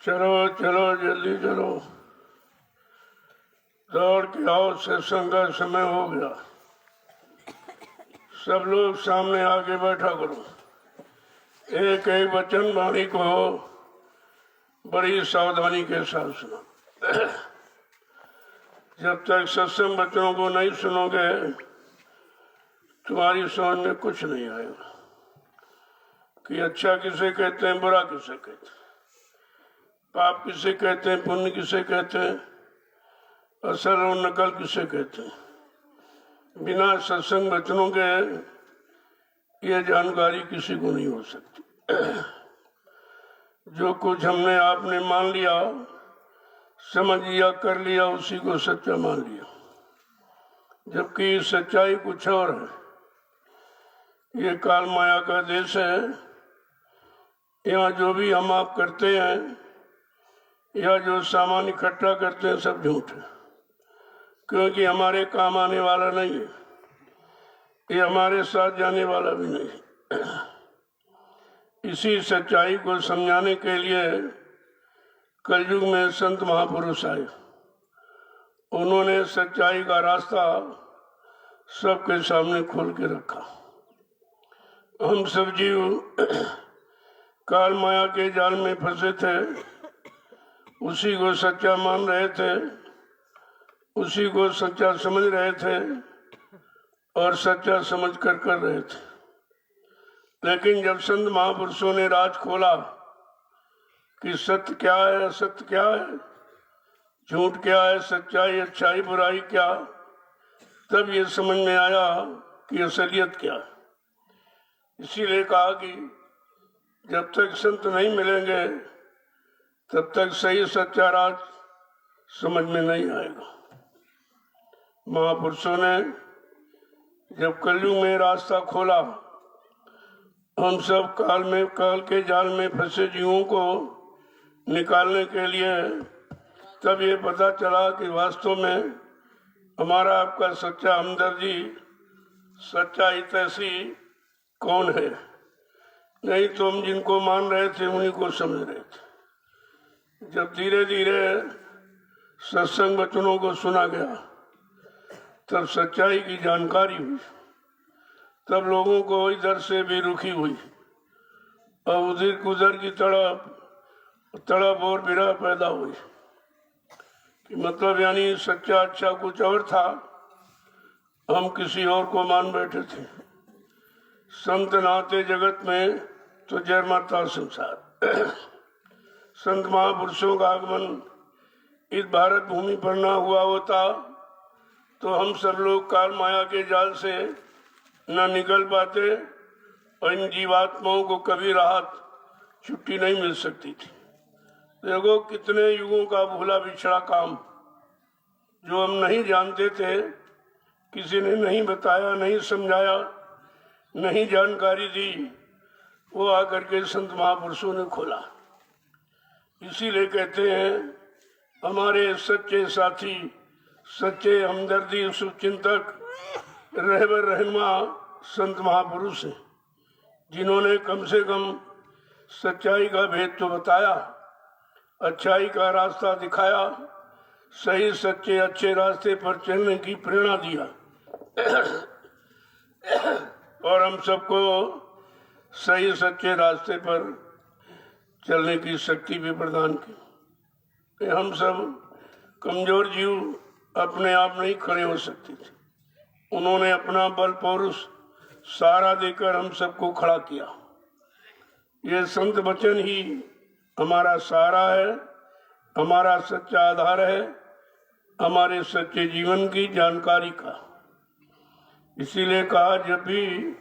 चलो चलो जल्दी चलो, दौड़ के आओ, सत्संग का समय हो गया। सब लोग सामने आके बैठा करो। एक एक वचन वाणी को बड़ी सावधानी के साथ सुनो। जब तक सत्संग वचनों को नहीं सुनोगे तुम्हारी समझ में कुछ नहीं आएगा कि अच्छा किसे कहते हैं, बुरा किसे कहते हैं, पाप किसे कहते हैं, पुण्य किसे कहते हैं, असल और नकल किसे कहते हैं। बिना सत्संग वचनों के ये जानकारी किसी को नहीं हो सकती। जो कुछ हमने आपने मान लिया, समझ लिया, कर लिया, उसी को सच्चा मान लिया, जबकि सच्चाई कुछ और है। ये काल माया का देश है। यहाँ जो भी हम आप करते हैं या जो सामान इकट्ठा करते हैं सब झूठ है, क्योंकि हमारे काम आने वाला नहीं है, ये हमारे साथ जाने वाला भी नहीं है। इसी सच्चाई को समझाने के लिए कलयुग में संत महापुरुष आए। उन्होंने सच्चाई का रास्ता सबके सामने खोल के रखा। हम सब जीव काल माया के जाल में फंसे थे, उसी को सच्चा मान रहे थे, उसी को सच्चा समझ रहे थे और सच्चा समझ कर रहे थे। लेकिन जब संत महापुरुषों ने राज खोला कि सत्य क्या है, असत्य क्या है, झूठ क्या है, सच्चाई अच्छाई बुराई क्या, तब ये समझ में आया कि असलियत क्या है। इसीलिए कहा कि जब तक संत नहीं मिलेंगे तब तक सही सच्चा राज समझ में नहीं आएगा। महापुरुषों ने जब कलयुग में रास्ता खोला, हम सब काल के जाल में फंसे जीवों को निकालने के लिए, तब ये पता चला कि वास्तव में हमारा आपका सच्चा हमदर्दी, सच्चा हितैषी कौन है। नहीं तो हम जिनको मान रहे थे उन्हीं को समझ रहे थे। जब धीरे धीरे सत्संग वचनों को सुना गया, तब सच्चाई की जानकारी हुई, तब लोगों को इधर से भी रुखी हुई और उधर की तड़प और विरह पैदा हुई कि मतलब यानी सच्चा अच्छा कुछ और था, हम किसी और को मान बैठे थे। संत नाते जगत में तो जयमाता संसार। संत महापुरुषों का आगमन इस भारत भूमि पर ना हुआ होता तो हम सब लोग काल माया के जाल से न निकल पाते और इन जीवात्माओं को कभी राहत छुट्टी नहीं मिल सकती थी। देखो कितने युगों का भूला बिछड़ा काम जो हम नहीं जानते थे, किसी ने नहीं बताया, नहीं समझाया, नहीं जानकारी दी, वो आकर के संत महापुरुषों ने खोला। इसीलिए कहते हैं हमारे सच्चे साथी, सच्चे हमदर्दी, शुभचिंतक, रहबर रहनुमा संत महापुरुष हैं, जिन्होंने कम से कम सच्चाई का भेद तो बताया, अच्छाई का रास्ता दिखाया, सही सच्चे अच्छे रास्ते पर चलने की प्रेरणा दिया और हम सबको सही सच्चे रास्ते पर चलने की शक्ति भी प्रदान की। हम सब कमजोर जीव अपने आप नहीं खड़े हो सकते थे, उन्होंने अपना बल पौरुष सारा देकर हम सबको खड़ा किया। ये संत वचन ही हमारा सहारा है, हमारा सच्चा आधार है, हमारे सच्चे जीवन की जानकारी का। इसीलिए कहा जब भी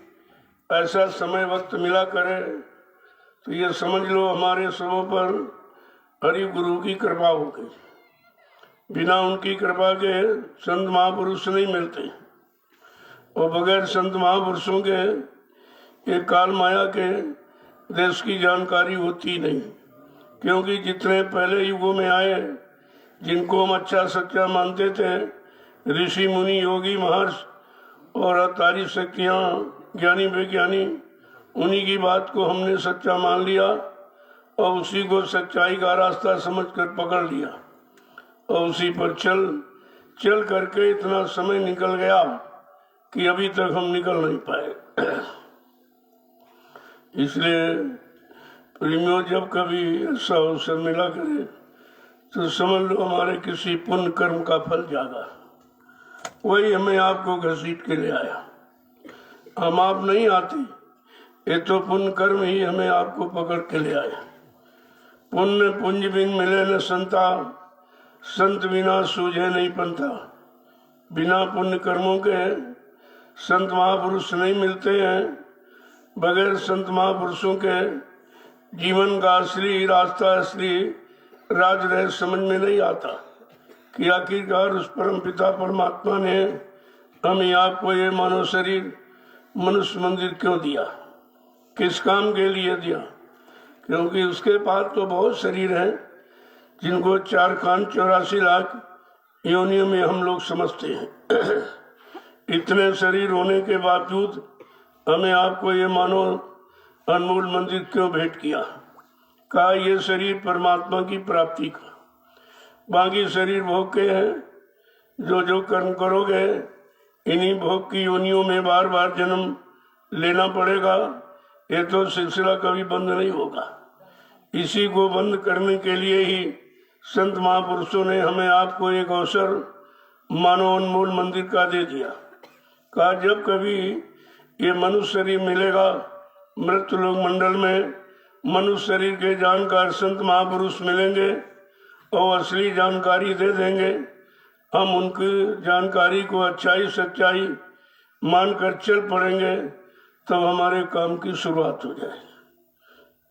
ऐसा समय वक्त मिला करे तो ये समझ लो हमारे सबों पर हरि गुरु की कृपा हो गई। बिना उनकी कृपा के संत महापुरुष नहीं मिलते और बगैर संत महापुरुषों के ये काल माया के देश की जानकारी होती नहीं, क्योंकि जितने पहले युगों में आए जिनको हम अच्छा सच्चा मानते थे, ऋषि मुनि योगी महर्षि और अवतारी शक्तियाँ ज्ञानी वैज्ञानी, उन्हीं की बात को हमने सच्चा मान लिया और उसी को सच्चाई का रास्ता समझकर पकड़ लिया और उसी पर चल करके इतना समय निकल गया कि अभी तक हम निकल नहीं पाए। इसलिए प्रेमियों, जब कभी ऐसा अवसर मिला करे तो समझ लो हमारे किसी पुण्य कर्म का फल जागा, वही हमें आपको घसीट के ले आया। हम आप नहीं आते, ये तो पुण्य कर्म ही हमें आपको पकड़ के ले आया। पुण्य पुंज बिन मिले न संता, संत बिना सूझे नहीं पंथा। बिना पुण्य कर्मों के संत महापुरुष नहीं मिलते हैं। बगैर संत महापुरुषों के जीवन का असली रास्ता, असली राज रहस्य समझ में नहीं आता कि आखिरकार उस परम पिता परमात्मा ने हमें आपको ये मानव शरीर मनुष्य मंदिर क्यों दिया, किस काम के लिए दिया। क्योंकि उसके पास तो बहुत शरीर हैं जिनको 4 कान 84 लाख योनियों में हम लोग समझते हैं। इतने शरीर होने के बावजूद हमें आपको ये मानो अनमोल मंदिर क्यों भेंट किया। कहा ये शरीर परमात्मा की प्राप्ति का, बाकी शरीर भोग के हैं। जो जो कर्म करोगे इन्हीं भोग की योनियों में बार बार जन्म लेना पड़ेगा। ये तो सिलसिला कभी बंद नहीं होगा। इसी को बंद करने के लिए ही संत महापुरुषों ने हमें आपको एक अवसर मानो अनमोल मंदिर का दे दिया। कहा जब कभी ये मनुष्य शरीर मिलेगा, मृत्यु लोक मंडल में मनुष्य शरीर के जानकार संत महापुरुष मिलेंगे और असली जानकारी दे देंगे। हम उनकी जानकारी को अच्छाई सच्चाई मानकर चल पड़ेंगे, तब हमारे काम की शुरुआत हो जाएगी।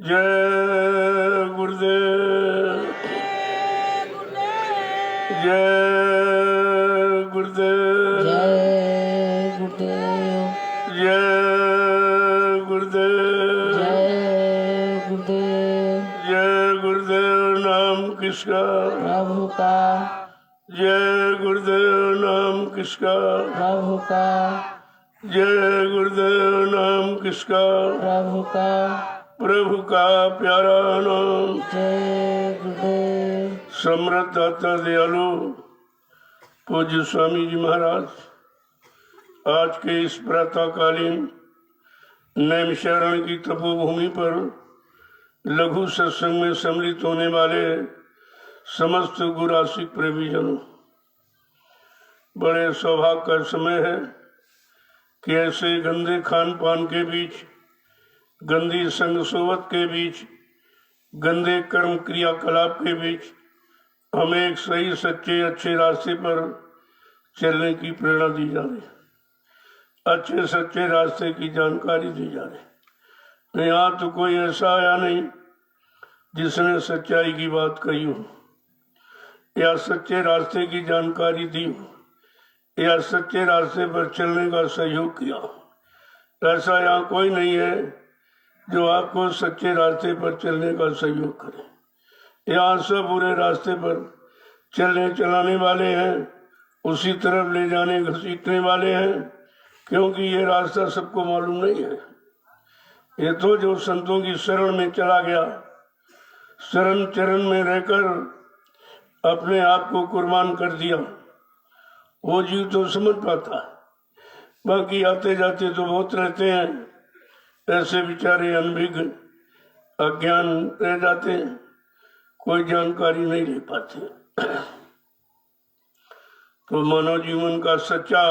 जय गुरुदेव, जय गुरुदेव, जय गुरुदेव, जय गुरुदेव, जय गुरुदेव। जय गुरुदेव नाम किसका, प्रभु का, जय गुरुदेव नाम किसका, प्रभु का, जय गुरुदेव नाम किसका, प्रभु का, प्रभु का प्यारा नाम। जय गुरुदेव। समृद्ध दाता दयालु पूज्य स्वामी जी महाराज, आज के इस प्रातःकालीन नैमिषारण्य की तपोभूमि पर लघु सत्संग में सम्मिलित होने वाले समस्त गुरासिक प्रेमीजनों, बड़े सौभाग्य का समय है कि ऐसे गंदे खान पान के बीच, गंदी संग सोवत के बीच, गंदे कर्म क्रियाकलाप के बीच हमें एक सही सच्चे अच्छे रास्ते पर चलने की प्रेरणा दी जा रही, अच्छे सच्चे रास्ते की जानकारी दी जा रही। यहाँ तो कोई ऐसा आया नहीं जिसने सच्चाई की बात कही हो या सच्चे रास्ते की जानकारी दी हो या सच्चे रास्ते पर चलने का सहयोग किया। ऐसा यहाँ कोई नहीं है जो आपको सच्चे रास्ते पर चलने का सहयोग करे। यहाँ सब बुरे रास्ते पर चलने चलाने वाले हैं, उसी तरफ ले जाने घसीटने वाले हैं, क्योंकि ये रास्ता सबको मालूम नहीं है। ये तो जो संतों की शरण में चला गया, शरण चरण में रहकर अपने आप को कुर्बान कर दिया, वो जीव तो समझ पाता। बाकी आते जाते तो बहुत रहते हैं, ऐसे बेचारे अनभिज्ञ अज्ञान रह जाते हैं, कोई जानकारी नहीं ले पाते। तो मानव जीवन का सच्चा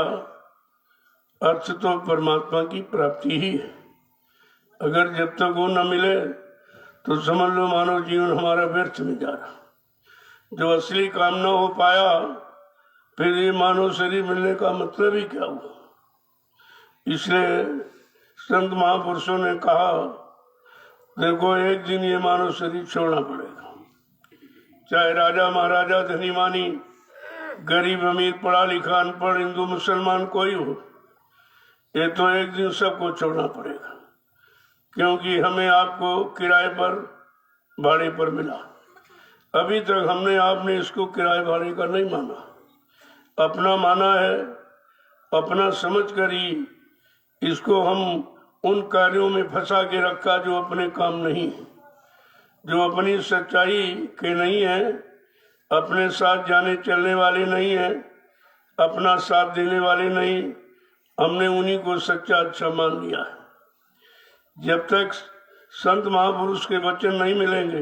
अर्थ तो परमात्मा की प्राप्ति ही है। अगर जब तक वो न मिले तो समझ लो मानव जीवन हमारा व्यर्थ में जा रहा। जो असली काम न हो पाया, फिर ये मानव शरीर मिलने का मतलब ही क्या हुआ। इसलिए संत महापुरुषों ने कहा, देखो एक दिन ये मानव शरीर छोड़ना पड़ेगा, चाहे राजा महाराजा धनी मानी, गरीब अमीर, पढ़ा लिखा अनपढ़, हिंदू मुसलमान कोई हो, ये तो एक दिन सबको छोड़ना पड़ेगा, क्योंकि हमें आपको किराए पर भाड़े पर मिला। अभी तक हमने आपने इसको किराए भाड़े का नहीं माना, अपना माना है। अपना समझ कर ही इसको हम उन कार्यों में फंसा के रखा जो अपने काम नहीं, जो अपनी सच्चाई के नहीं है, अपने साथ जाने चलने वाले नहीं है, अपना साथ देने वाले नहीं। हमने उन्हीं को सच्चा अच्छा मान लिया है। जब तक संत महापुरुष के वचन नहीं मिलेंगे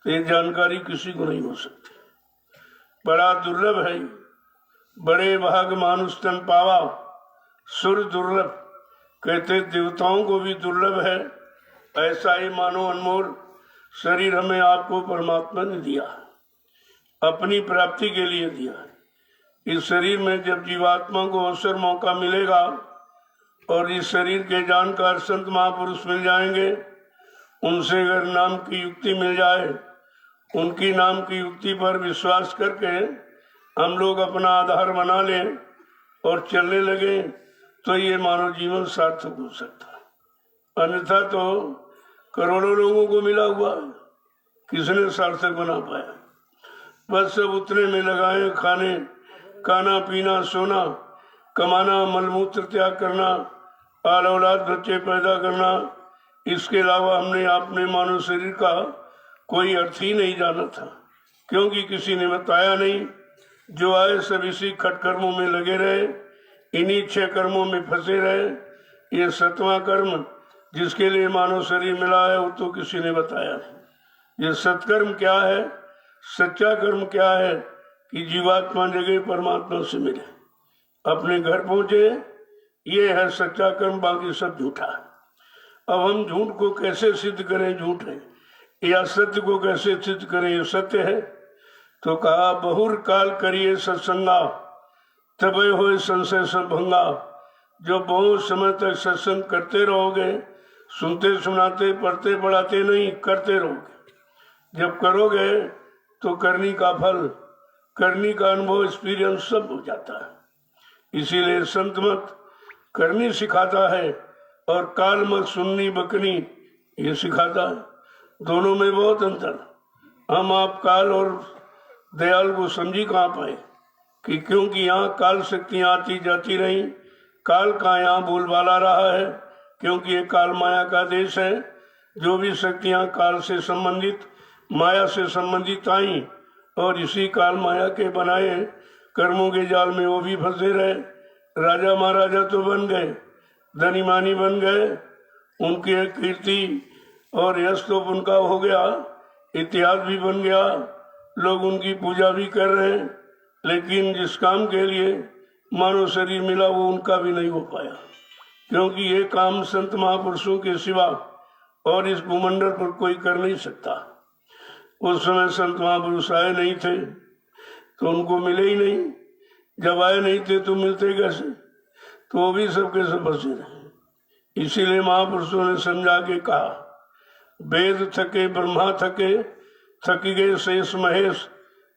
तो ये जानकारी किसी को नहीं हो सकती। बड़ा दुर्लभ है, बड़े भाग मानुष तन पावा, सुर दुर्लभ, कहते देवताओं को भी दुर्लभ है। ऐसा ही मानो अनमोल शरीर हमें आपको परमात्मा ने दिया, अपनी प्राप्ति के लिए दिया। इस शरीर में जब जीवात्मा को अवसर मौका मिलेगा और इस शरीर के जानकार संत महापुरुष मिल जाएंगे, उनसे अगर नाम की युक्ति मिल जाए, उनकी नाम की युक्ति पर विश्वास करके हम लोग अपना आधार बना लें और चलने लगे, तो ये मानव जीवन सार्थक हो सकता है। अन्यथा तो करोड़ों लोगों को मिला हुआ है, किसने सार्थक बना पाया। बस सब उतने में लगाए, खाने खाना पीना सोना कमाना, मलमूत्र त्याग करना, आल औलाद बच्चे पैदा करना, इसके अलावा हमने अपने मानव शरीर का कोई अर्थ ही नहीं जाना था, क्योंकि किसी ने बताया नहीं। जो आए सब इसी खटकर्मों में लगे रहे, इन्हीं 6 कर्मों में फंसे रहे। ये 7वां कर्म जिसके लिए मानव शरीर मिला है, वो तो किसी ने बताया नहीं। ये सत्कर्म क्या है, सच्चा कर्म क्या है कि जीवात्मा जगह परमात्मा से मिले, अपने घर पहुंचे, ये है सच्चा कर्म, बाकी सब झूठा है। अब हम झूठ को कैसे सिद्ध करें झूठ है, या सत्य को कैसे सिद्ध करें ये सत्य है। तो कहा, बहुर काल करिए सत्संगा, तबे होए संशय सब भंगा। जो बहुत समय तक सत्संग करते रहोगे, सुनते सुनाते पढ़ते पढ़ाते नहीं, करते रहोगे। जब करोगे तो करनी का फल, करनी का अनुभव, एक्सपीरियंस सब हो जाता है। इसीलिए संत मत करनी सिखाता है और काल मत सुननी बकनी ये सिखाता है। दोनों में बहुत अंतर। हम आप काल और दयाल को समझी कहाँ पाए कि क्योंकि यहाँ काल शक्तियाँ आती जाती रही, काल का यहाँ बोलबाला रहा है, क्योंकि ये काल माया का देश है। जो भी शक्तियाँ काल से संबंधित, माया से संबंधित आई और इसी काल माया के बनाए कर्मों के जाल में वो भी फंसे रहे। राजा महाराजा तो बन गए, धनी मानी बन गए, उनकी एक कीर्ति और यश तो उनका हो गया, इतिहास भी बन गया, लोग उनकी पूजा भी कर रहे हैं। लेकिन जिस काम के लिए मानव शरीर मिला वो उनका भी नहीं हो पाया, क्योंकि ये काम संत महापुरुषों के सिवा और इस भूमंडल पर कोई कर नहीं सकता। उस समय संत महापुरुष आए नहीं थे तो उनको मिले ही नहीं, जब आए नहीं थे तो मिलते कैसे, तो वो भी सबके सब बसे रहे। इसीलिए महापुरुषों ने समझा के कहा, वेद थके ब्रह्मा थके, थक गए शेष महेश,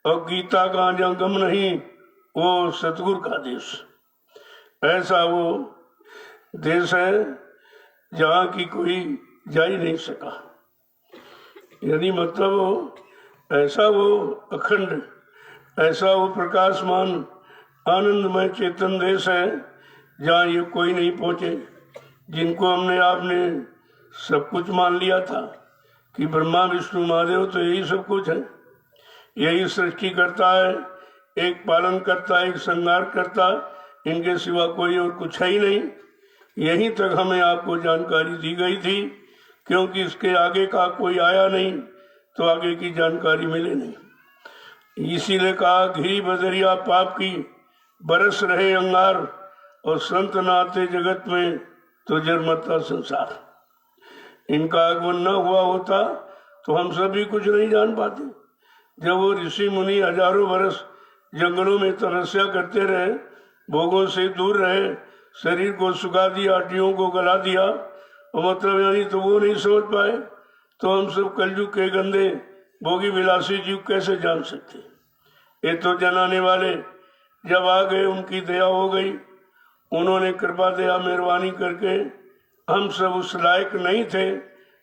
और गीता का जहाँ गम नहीं वो सतगुरु का देश। ऐसा वो देश है जहाँ की कोई जा ही नहीं सका। यानी मतलब वो अखंड, ऐसा वो प्रकाशमान आनंदमय चेतन देश है जहाँ ये कोई नहीं पहुंचे, जिनको आपने सब कुछ मान लिया था कि ब्रह्मा विष्णु महादेव तो यही सब कुछ है, यही सृष्टि करता है, एक पालन करता है, एक संहार करता है, इनके सिवा कोई और कुछ है ही नहीं। यहीं तक हमें आपको जानकारी दी गई थी, क्योंकि इसके आगे का कोई आया नहीं तो आगे की जानकारी मिले नहीं। इसीलिए कहा घिरी बदरिया पाप की बरस रहे अंगार, और संत नाते जगत में तो जरमता संसार। इनका आगमन न हुआ होता तो हम सभी कुछ नहीं जान पाते। जब वो ऋषि मुनि हजारों वर्ष जंगलों में तपस्या करते रहे, भोगों से दूर रहे, शरीर को सुखा दिया, हड्डियों को गला दिया, और मतलब यानी तो वो नहीं समझ पाए, तो हम सब कलयुग के गंदे भोगी विलासी जीव कैसे जान सकते। ये तो जनाने वाले जब आ गए, उनकी दया हो गई, उन्होंने कृपा दया मेहरबानी करके, हम सब उस लायक नहीं थे,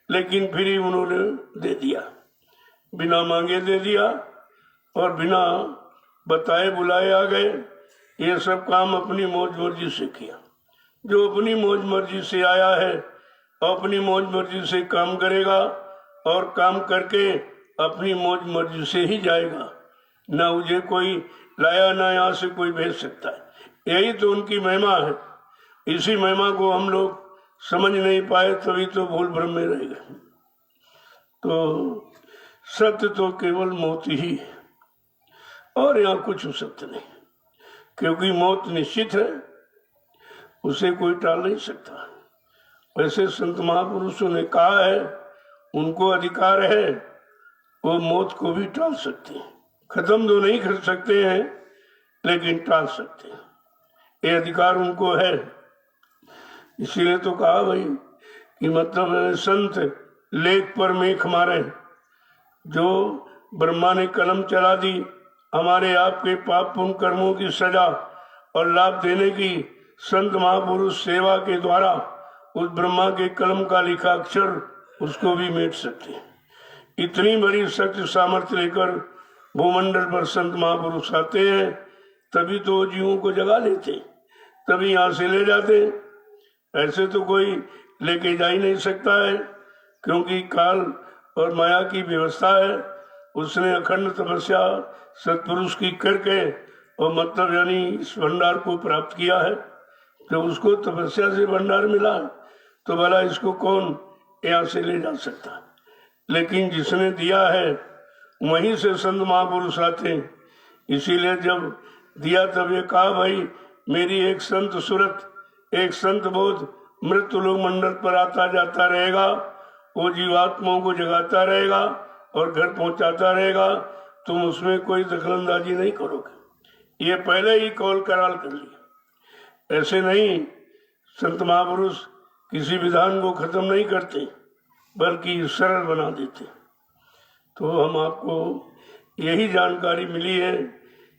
लेकिन फिर ही उन्होंने दे दिया, बिना मांगे दे दिया, और बिना बताए बुलाए आ गए। ये सब काम अपनी मौज मर्जी से किया। जो अपनी मौज मर्जी से आया है, अपनी मौज मर्जी से काम करेगा, और काम करके अपनी मौज मर्जी से ही जाएगा। ना मुझे कोई लाया, ना यहाँ से कोई भेज सकता है। यही तो उनकी महिमा है। इसी महिमा को हम लोग समझ नहीं पाए, तभी तो भूल भ्रम में रह गए। तो सत्य तो केवल मौत ही है, और यहाँ कुछ सत्य नहीं, क्योंकि मौत निश्चित है, उसे कोई टाल नहीं सकता। वैसे संत महापुरुषों ने कहा है, उनको अधिकार है, वो मौत को भी टाल सकते हैं। खत्म तो नहीं कर सकते हैं, लेकिन टाल सकते हैं, ये अधिकार उनको है। इसीलिए तो कहा भाई कि मतलब संत लेख पर मेख मारे। जो ब्रह्मा ने कलम चला दी हमारे आपके पाप पुण्य कर्मों की सजा और लाभ देने की, संत महापुरुष सेवा के द्वारा उस ब्रह्मा के कलम का लिखा अक्षर उसको भी मिट सकते। इतनी बड़ी शक्ति सामर्थ्य लेकर भूमंडल पर संत महापुरुष आते हैं, तभी तो जीवों को जगा लेते, तभी यहाँ से ले जाते। ऐसे तो कोई लेके जा ही नहीं सकता है, क्योंकि काल और माया की व्यवस्था है। उसने अखंड तपस्या सत्पुरुष की करके, और मतलब यानी इस भंडार को प्राप्त किया है। जब उसको तपस्या से भंडार मिला तो भला इसको कौन यहाँ से ले जा सकता। लेकिन जिसने दिया है वहीं से संत महापुरुष आते। इसीलिए जब दिया तब ये कहा, भाई मेरी एक संत सूरत, एक संत बोध मृत्यु लोक मंडल पर आता जाता रहेगा, वो जीवात्माओं को जगाता रहेगा और घर पहुंचाता रहेगा। तुम उसमें कोई दखलंदाजी नहीं करोगे, ये पहले ही कॉल कराल कर लिया। ऐसे नहीं, संत महापुरुष किसी विधान को खत्म नहीं करते, बल्कि सरल बना देते। तो हम आपको यही जानकारी मिली है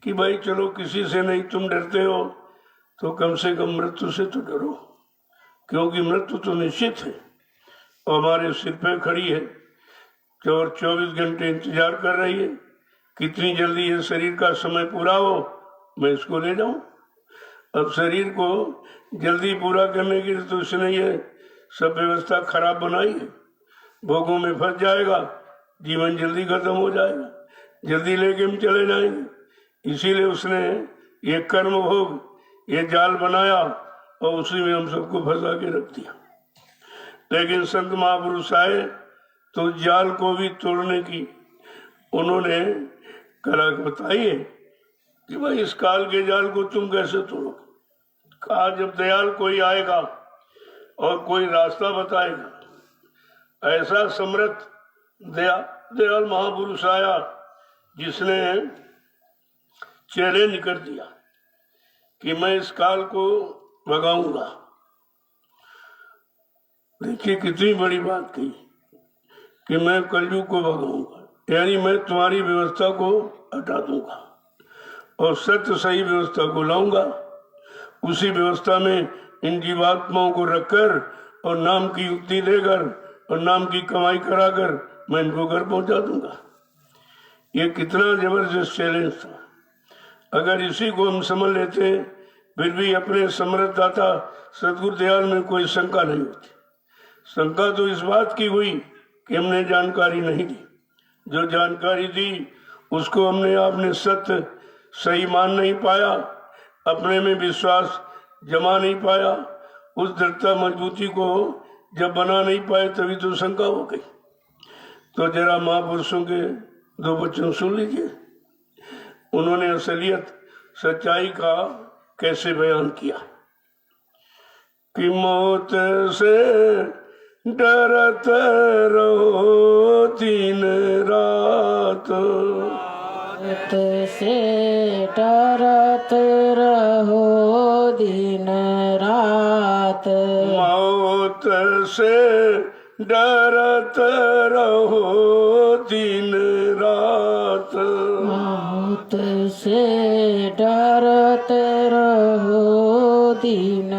कि भाई चलो, किसी से नहीं तुम डरते हो तो कम से कम मृत्यु से तो डरो, क्योंकि मृत्यु तो निश्चित है और हमारे सिर पे खड़ी है, और 24 घंटे इंतजार कर रही है। कितनी जल्दी ये शरीर का समय पूरा हो, मैं इसको ले जाऊं। अब शरीर को जल्दी पूरा करने के लिए तो इसने ये सब व्यवस्था खराब बनाई है। भोगों में फंस जाएगा, जीवन जल्दी खत्म हो जाएगा, जल्दी लेके हम चले जाएंगे। इसीलिए उसने ये कर्म भोग, ये जाल बनाया और उसी में हम सबको फंसा के रख दिया। लेकिन संत महापुरुष आए तो जाल को भी तोड़ने की उन्होंने कला बताई है कि भाई इस काल के जाल को तुम कैसे तोड़ोगे। कहा, जब दयाल कोई आएगा और कोई रास्ता बताएगा। ऐसा समर्थ दयाल महापुरुष आया जिसने चैलेंज कर दिया कि मैं इस काल को भगाऊंगा। देखिए कितनी बड़ी बात कही कि मैं कलयुग को भगाऊंगा, यानी मैं तुम्हारी व्यवस्था को हटा दूंगा और सत्य सही व्यवस्था को लाऊंगा। उसी व्यवस्था में इन जीवात्माओं को रखकर और नाम की युक्ति देकर और नाम की कमाई कराकर मैं इनको घर पहुंचा दूंगा। ये कितना जबरदस्त चैलेंज था। अगर इसी को हम समझ लेते फिर भी अपने समर्थ दाता सदगुरु दयाल में कोई शंका नहीं होती। शंका तो इस बात की हुई कि हमने जानकारी नहीं दी। जो जानकारी दी उसको हमने आपने सत्य सही मान नहीं पाया, अपने में विश्वास जमा नहीं पाया, उस दृढ़ता मजबूती को जब बना नहीं पाए तभी तो शंका हो गई। तो जरा महापुरुषों के दो वचन सुन लीजिए। उन्होंने असलियत सच्चाई का कैसे बयान किया कि मौत से डरत रहो दिन रात, मौत से डरत रहो दिन रात, मौत से डरत रहो दिन रात, मौत से डरत रहो दिन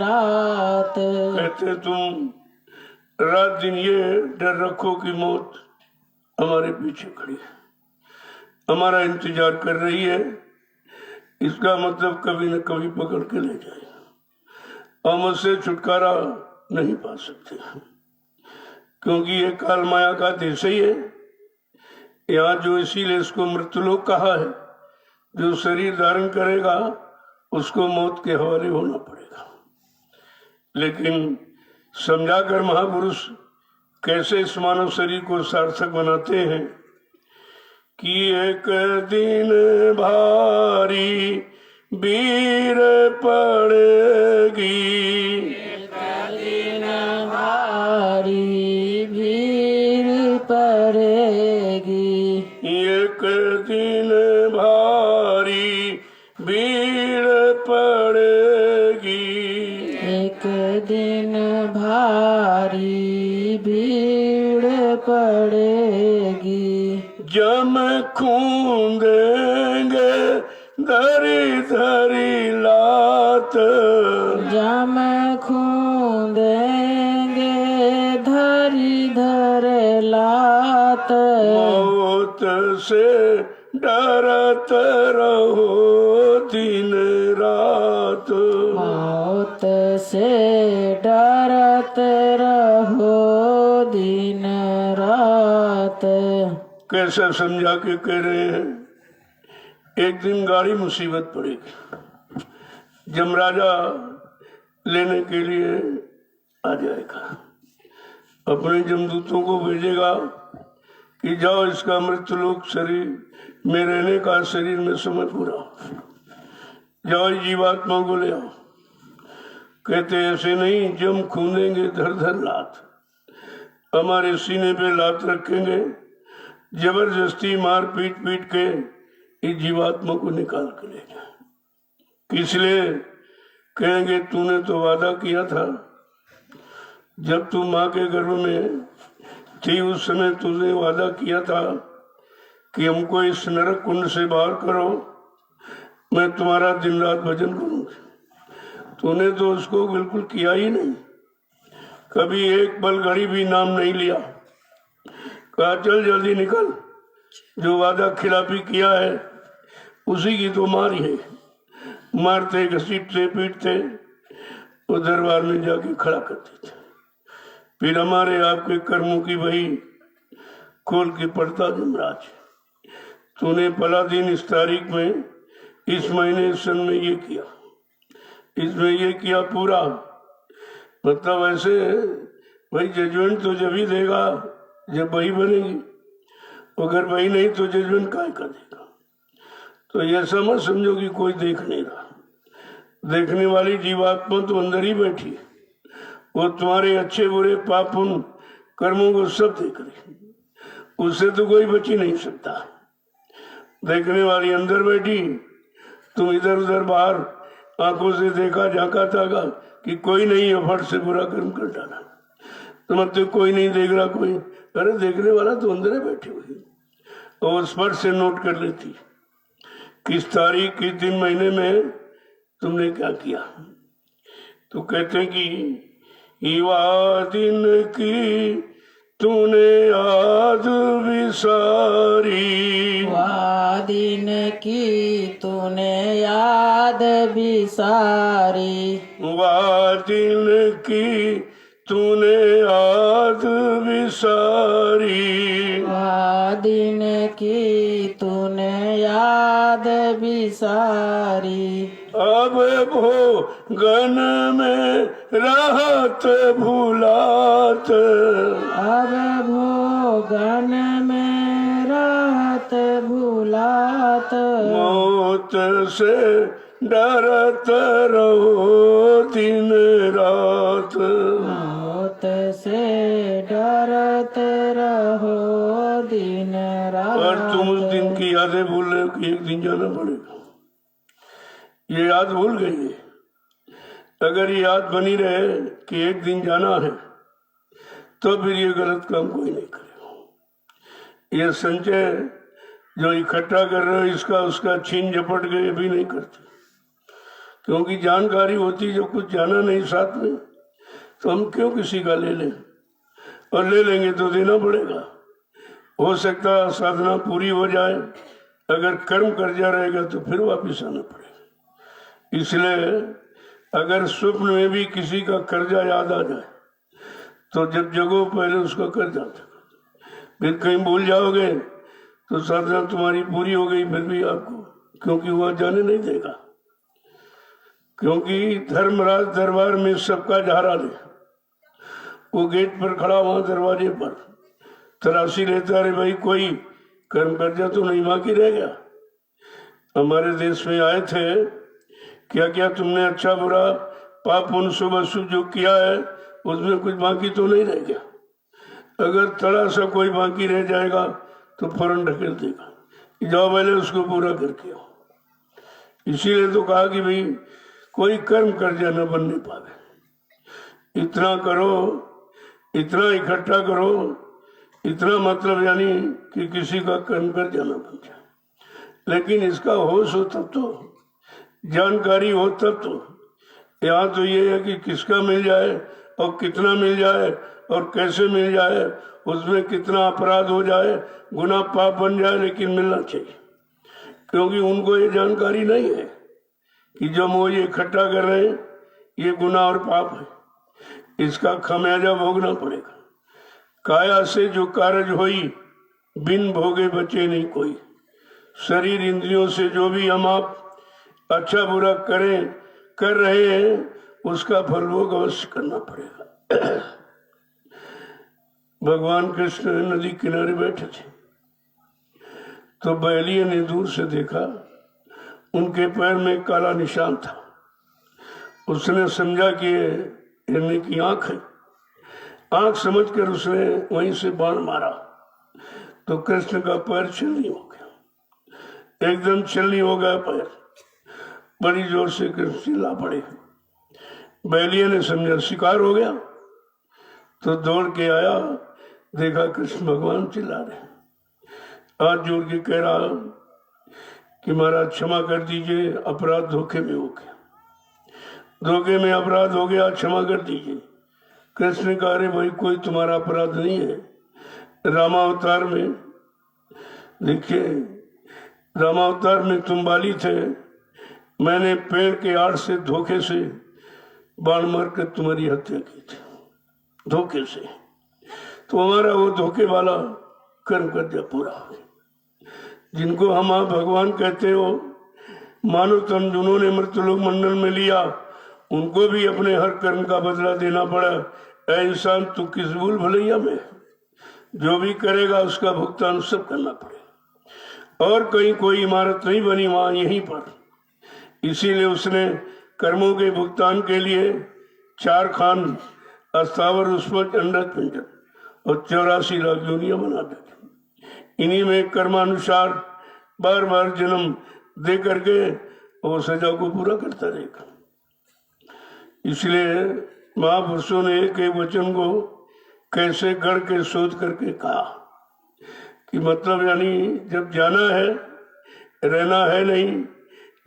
रात। कहते तुम रात दिन ये डर रखो कि मौत हमारे पीछे खड़ी है, हमारा इंतजार कर रही है। इसका मतलब कभी न कभी पकड़ के ले जाएगा। हम उससे छुटकारा नहीं पा सकते क्योंकि ये काल माया का देश ही है। यहाँ जो इसीलिए इसको मृत्युलोक कहा है, जो शरीर धारण करेगा उसको मौत के हवाले होना पड़ेगा। लेकिन समझाकर महापुरुष कैसे इस मानव शरीर को सार्थक बनाते हैं कि एक दिन भारी बीर पड़ेगी, एक दिन भारी भीड़ पड़ेगी, एक दिन भारी भीड़ पड़ेगी, एक दिन भारी भीड़ पड़ेगी। जम खून देंगे धरी धरी लात, जम खून देंगे धरी धर लात, मौत से डरत रहो दिन रात, मौत से डरत रहो दिन रात। कैसा समझा के कह रहे हैं। एक दिन गाड़ी मुसीबत पड़ेगी, जमराजा लेने के लिए आ जाएगा, अपने जमदूतों को भेजेगा कि जाओ इसका मृत्युलोक शरीर में रहने का शरीर में समय पूरा, जाओ जीवात्मा को ले आओ। कहते ऐसे नहीं, जम खूनेंगे धर धर लात, हमारे सीने पे लात रखेंगे, जबरदस्ती मार पीट पीट के इस जीवात्मा को निकाल के ले जाए। किस लिए? कहेंगे तूने तो वादा किया था, जब तू माँ के गर्भ में थी उस समय तुझे वादा किया था कि हमको इस नरक कुंड से बाहर करो, मैं तुम्हारा दिन रात भजन करूंगी। तूने तो उसको बिल्कुल किया ही नहीं, कभी एक पल घड़ी भी नाम नहीं लिया। कहा चल जल्दी निकल, जो वादा खिलाफी किया है उसी की तो मार है। मारते घसीटते पीटते वो दरबार में जाके खड़ा करते थे। फिर हमारे आपके कर्मों की वही खोल के पड़ता जमराज, तूने पला दिन इस तारीख में इस महीने इस सन में ये किया, इसमें ये किया पूरा। मतलब ऐसे भाई जजमेंट तो जब ही देगा जब वही बनेगी, अगर वही नहीं तो जजमेंट काय का देगा। तो ऐसा मत समझो कि कोई देख नहीं रहा, देखने वाली जीवात्मा तो अंदर ही बैठी है, वो तुम्हारे अच्छे बुरे पाप उन कर्मों को सब देख रही, उससे तो कोई बच ही नहीं सकता। देखने वाली अंदर बैठी, तुम इधर उधर बाहर आंखों से देखा झांका ताका कि कोई नहीं है, फट से बुरा कर्म कर डाला। तो मतलब कोई नहीं देख रहा कोई, अरे देखने वाला तो अंदर है बैठी हुई, और स्पर्श से नोट कर लेती किस तारीख किस दिन महीने में तुमने क्या किया। तो कहते हैं कि युवा दिन की तूने याद विसारी, दिन की तूने याद बिसारी, दिन की तूने याद विसारी, दिन की तूने याद बिसारी। अब भोगन में राहत भुलात, अब भोगन में राहत भुलात, मौत से डरत रहो दिन रात, मौत से डरत रहो दिन रात। और तुम उस दिन की यादें भूल रहे हो कि एक दिन जाना पड़ेगा। ये याद भूल गई है। अगर ये याद बनी रहे कि एक दिन जाना है तो फिर ये गलत काम कोई नहीं करेगा। ये संचय जो इकट्ठा कर रहे हो इसका उसका छीन झपट के भी नहीं करते, क्योंकि जानकारी होती जब कुछ जाना नहीं साथ में तो हम क्यों किसी का ले लें, और ले लेंगे तो देना पड़ेगा। हो सकता है साधना पूरी हो जाए, अगर कर्म कर्जा रहेगा तो फिर वापिस आना पड़ेगा। इसलिए अगर स्वप्न में भी किसी का कर्जा याद आ जाए तो जब जगो पहले उसका कर्जा था, फिर कहीं भूल जाओगे तो साधना तुम्हारी पूरी हो गई फिर भी आपको, क्योंकि वह जाने नहीं देगा। क्योंकि धर्मराज दरबार में सबका जहरा ले, वो गेट पर खड़ा वहां दरवाजे पर तलाशी लेता, अरे भाई कोई कर्म कर्जा तो नहीं बाकी रह गया। हमारे देश में आए थे, क्या क्या तुमने अच्छा बुरा पाप पुण्य शुभ अशुभ जो किया है उसमें कुछ बाकी तो नहीं रह गया। अगर थोड़ा सा कोई बाकी रह जाएगा तो फौरन ढकेल देगा, जाओ पहले उसको पूरा करके आओ। इसीलिए तो कहा कि भाई कोई कर्म कर्जा न बनने पावे, इतना करो, इतना इकट्ठा करो, इतना मतलब यानी कि किसी का कर्म कर्जा न बन जाए। लेकिन इसका होश हो तब तो, जानकारी हो तब तो। यहाँ तो ये है कि किसका मिल जाए और कितना मिल जाए और कैसे मिल जाए, उसमें कितना अपराध हो जाए, गुनाह पाप बन जाए, लेकिन मिलना चाहिए। क्योंकि उनको ये जानकारी नहीं है कि जो वो ये इकट्ठा कर रहे हैं ये गुनाह और पाप है, इसका खमियाजा भोगना पड़ेगा। काया से जो कारज होई, बिन भोगे बचे नहीं कोई। शरीर इंद्रियों से जो भी हम आप अच्छा बुरा कर रहे हैं उसका फल भोग अवश्य करना पड़ेगा। भगवान कृष्ण नदी किनारे बैठे थे तो बैलिए ने दूर से देखा, उनके पैर में काला निशान था। उसने समझा कि हिरनी की आंख है, आंख समझकर उसने वहीं से बाण मारा तो कृष्ण का पैर छलनी हो गया, एकदम छलनी हो गया पैर। बड़ी जोर से कृष्ण चिल्ला पड़े। बैलिए ने समझा शिकार हो गया तो दौड़ के आया, देखा कृष्ण भगवान चिल्ला रहे, हाथ जोड़ के कह रहा कि महाराज क्षमा कर दीजिए, अपराध धोखे में हो गया, धोखे में अपराध हो गया, क्षमा कर दीजिए। कृष्ण ने कहा अरे भाई कोई तुम्हारा अपराध नहीं है। रामावतार में देखिए, रामावतार में तुम बाली थे, मैंने पेड़ के आड़ से धोखे से बाण मार कर तुम्हारी हत्या की थी, धोखे से। तो हमारा वो धोखे वाला कर्म कर्जा पूरा हो। जिनको हम आप भगवान कहते हो, मानो तन जिन्होंने मृत्युलोक मंडल में लिया उनको भी अपने हर कर्म का बदला देना पड़ा। ऐ इंसान तू किस भूल भलैया में, जो भी करेगा उसका भुगतान सब करना पड़ेगा। और कहीं कोई इमारत नहीं बनी वहां यहीं पर, इसीलिए उसने कर्मों के भुगतान के लिए 4 खान, अस्थावर, उस्मत, अंडक, पिंडक और 84 लाख योनियां बना देते। इन्हीं में कर्मानुसार बार बार जन्म दे करके वो सजा को पूरा करता रहेगा। इसलिए महापुरुषों ने एक एक वचन को कैसे गढ़ के सोच करके कहा कि मतलब यानी जब जाना है, रहना है नहीं,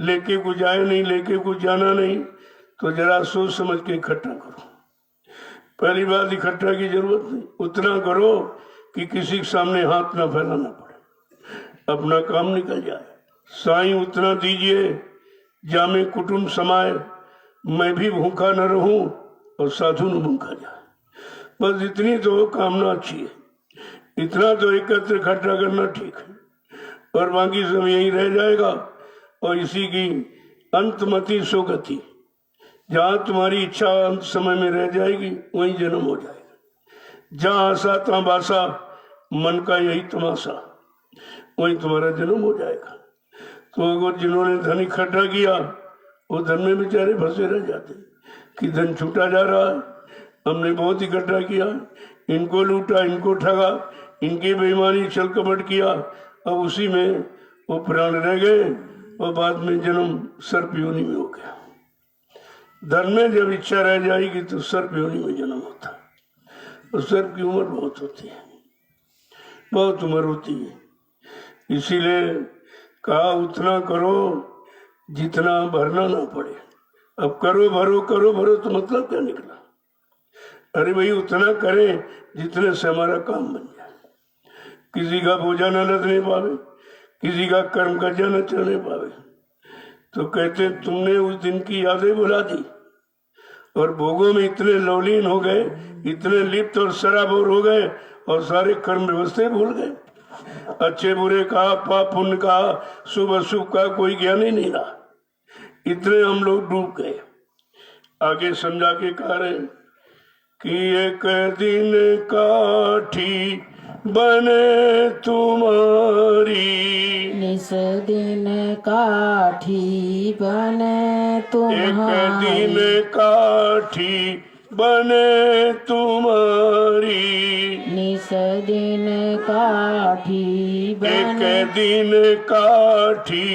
लेके कुछ आए नहीं, लेके कुछ जाना नहीं, तो जरा सोच समझ के इकट्ठा करो। पहली बात इकट्ठा की जरूरत नहीं, उतना करो कि किसी के सामने हाथ ना फैलाना पड़े, अपना काम निकल जाए। साईं उतना दीजिए जामे कुटुंब समाए, मैं भी भूखा न रहूं और साधु न भूखा जाए। बस इतनी तो कामना अच्छी है, इतना तो एकत्र इकट्ठा करना ठीक है, और बाकी सब यही रह जाएगा। और इसी की अंतमति सोगति, जहाँ तुम्हारी इच्छा अंत समय में रह जाएगी वहीं जन्म हो जाएगा। जहाँ आशा तहाँ बासा, मन का यही तमाशा, वहीं तुम्हारा जन्म हो जाएगा। तो अगर जिन्होंने धन इकट्ठा किया वो धन में बेचारे फंसे रह जाते कि धन छूटा जा रहा है, हमने बहुत इकट्ठा किया, इनको लूटा, इनको ठगा, इनकी बेईमानी छल कपट किया, अब उसी में वो प्राण रह गए और बाद में जन्म सर्प योनि में हो गया। धन में जब इच्छा रह जाएगी तो सर्प योनि में जन्म होता है, और सर्प की उम्र बहुत होती है, बहुत उम्र होती है। इसीलिए कहा उतना करो जितना भरना ना पड़े। अब करो भरो तो मतलब क्या निकला? अरे भाई उतना करें जितने से हमारा काम बन जाए, किसी का बोझा न लदने पावे, किसी का कर्म कज्जा न चलने पावे। तो कहते तुमने उस दिन की यादें बुला दी और भोगों में इतने लवलीन हो गए, इतने लिप्त और सराबोर हो गए और सारे कर्म व्यवस्था भूल गए। अच्छे बुरे का, पाप पुण्य का, शुभ अशुभ का कोई ज्ञान ही नहीं रहा, इतने हम लोग डूब गए। आगे समझा के कह रहे कि एक दिन काठी बने तुम्हारी, निस दिन काठी बने तुम्हारी, एक दिन काठी बने तुम्हारी, निस दिन काठी बने, एक दिन काठी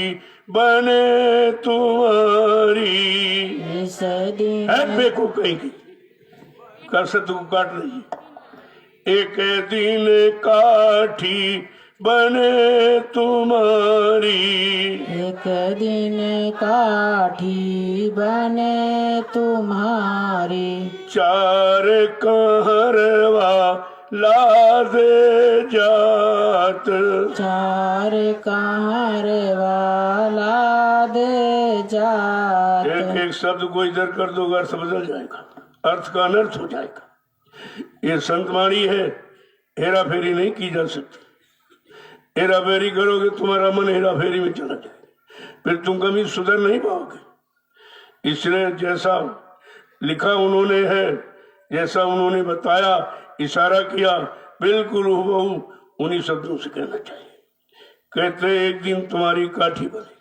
बने तुम्हारी। निस दिन है बेको कहेगी कसत को काट रही, एक दिन काठी बने तुम्हारी, एक दिन काठी बने तुम्हारी, चार कहरवा लादे जात, चार कहार वाला दे जात। एक एक शब्द को इधर कर दो, अर्थ बदल जाएगा, अर्थ का अनर्थ हो जाएगा। ये संतवाणी है, हेरा फेरी नहीं की जा सकती। हेरा फेरी करोगे तुम्हारा मन हेरा फेरी में चला जाएगा, फिर तुम कभी सुधर नहीं पाओगे। इसलिए जैसा लिखा उन्होंने है, जैसा उन्होंने बताया, इशारा किया, बिल्कुल हूबहू उन्हीं शब्दों से कहना चाहिए। कहते एक दिन तुम्हारी काठी बने,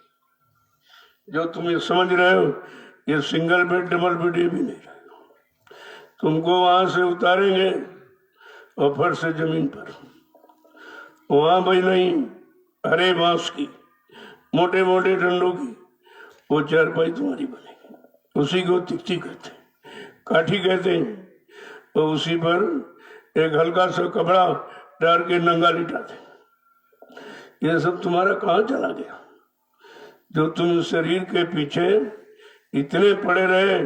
जो तुम ये समझ रहे हो ये सिंगल बेड डबल बेड ये भी नहीं रहेगा। तुमको वहां से उतारेंगे और फर से जमीन पर, वहां भाई नहीं, हरे बांस की, मोटे मोटे डंडों की वो चारपाई तुम्हारी बनेगी, उसी को तिकती कहते हैं, काठी कहते हैं। और उसी पर एक हल्का सा कपड़ा डाल के नंगा लिटाते। ये सब तुम्हारा कहाँ चला गया? जो तुम शरीर के पीछे इतने पड़े रहे,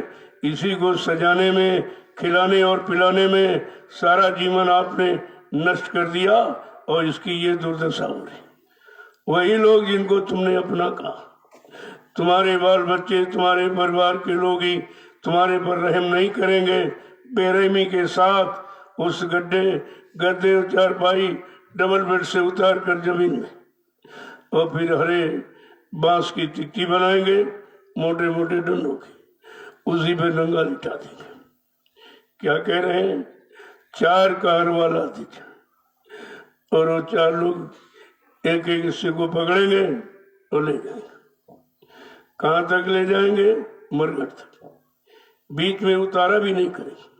इसी को सजाने में, खिलाने और पिलाने में सारा जीवन आपने नष्ट कर दिया, और इसकी ये दुर्दशा हो रही। वही लोग जिनको तुमने अपना कहा, तुम्हारे बाल बच्चे, तुम्हारे परिवार के लोग ही तुम्हारे पर रहम नहीं करेंगे, बेरहमी के साथ उस गद्दे और चारपाई डबल बेड से उतार कर जमीन में, और फिर हरे बांस की तिक्की बनाएंगे, मोटे मोटे डंडों की, उसी पे नंगा लिटा देंगे। क्या कह रहे हैं? चार कार वाला दीजिए, और वो चार लोग एक एक हिस्से को पकड़ेंगे और ले जाएंगे। कहाँ तक ले जाएंगे? मरघट तक। बीच में उतारा भी नहीं करेंगे,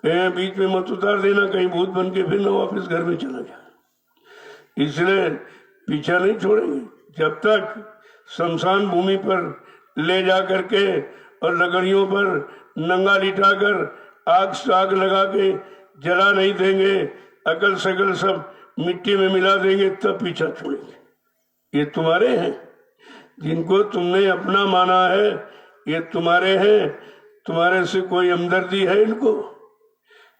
कहीं बीच में मत उतार देना, कहीं भूत बन के फिर ना वापस घर में चला जाए। इसलिए पीछा नहीं छोड़ेंगे जब तक शमशान भूमि पर ले जा करके और लकड़ियों पर नंगा लिटा कर आग लगा के जला नहीं देंगे, अकल सकल सब मिट्टी में मिला देंगे, तब पीछा छोड़ेंगे। ये तुम्हारे हैं, जिनको तुमने अपना माना है, ये तुम्हारे हैं। तुम्हारे से कोई हमदर्दी है इनको?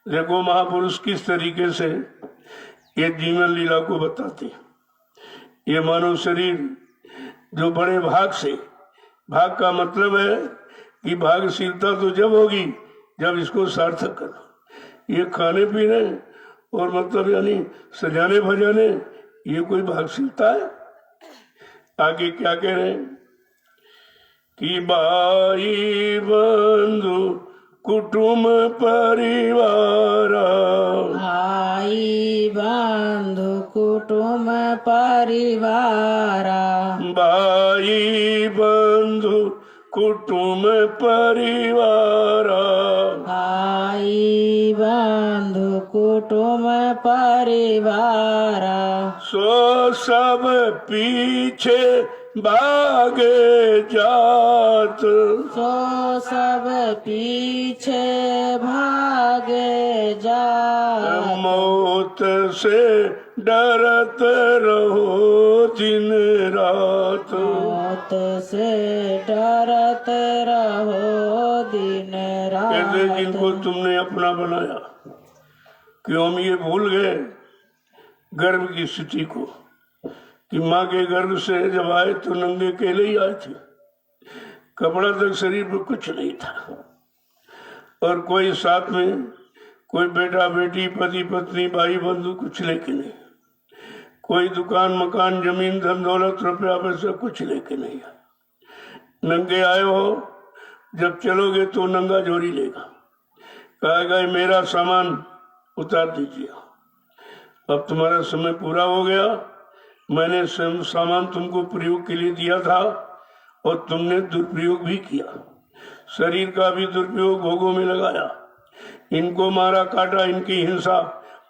देखो महापुरुष किस तरीके से ये जीवन लीला को बताते हैं। ये मानव शरीर जो बड़े भाग से, भाग का मतलब है कि भागशीलता तो जब होगी जब इसको सार्थक करो। ये खाने पीने और मतलब यानी सजाने भजाने, ये कोई भागशीलता है? आगे क्या कह रहे हैं कि भाई बंधु कुटुंब परिवार, भाई बंधु कुटुंब परिवार, भाई बंधु कुटुंब परिवार, भाई बंधु कुटुंब परिवार, सो सब पीछे भागे जात, सो सब पीछे भागे जा, मौत से डरत रहो दिन रात, मौत से डरत रहो दिन कहते रात। जिनको तुमने अपना बनाया, क्यों हम ये भूल गए गर्भ की स्थिति को कि माँ के गर्भ से जब आए तो नंगे केले ही आए थे, कपड़ा तक शरीर पर कुछ नहीं था, और कोई साथ में कोई बेटा बेटी पति पत्नी भाई बंधु कुछ लेके नहीं, कोई दुकान मकान जमीन धन दौलत रुपया पैसा कुछ लेके नहीं आए। नंगे आए हो, जब चलोगे तो नंगा जोरी लेगा, कहेगा मेरा सामान उतार दीजिए, अब तुम्हारा समय पूरा हो गया, मैंने सामान तुमको प्रयोग के लिए दिया था और तुमने दुरुपयोग भी किया, शरीर का भी दुरुपयोग भोगों में लगाया, इनको मारा काटा, इनकी हिंसा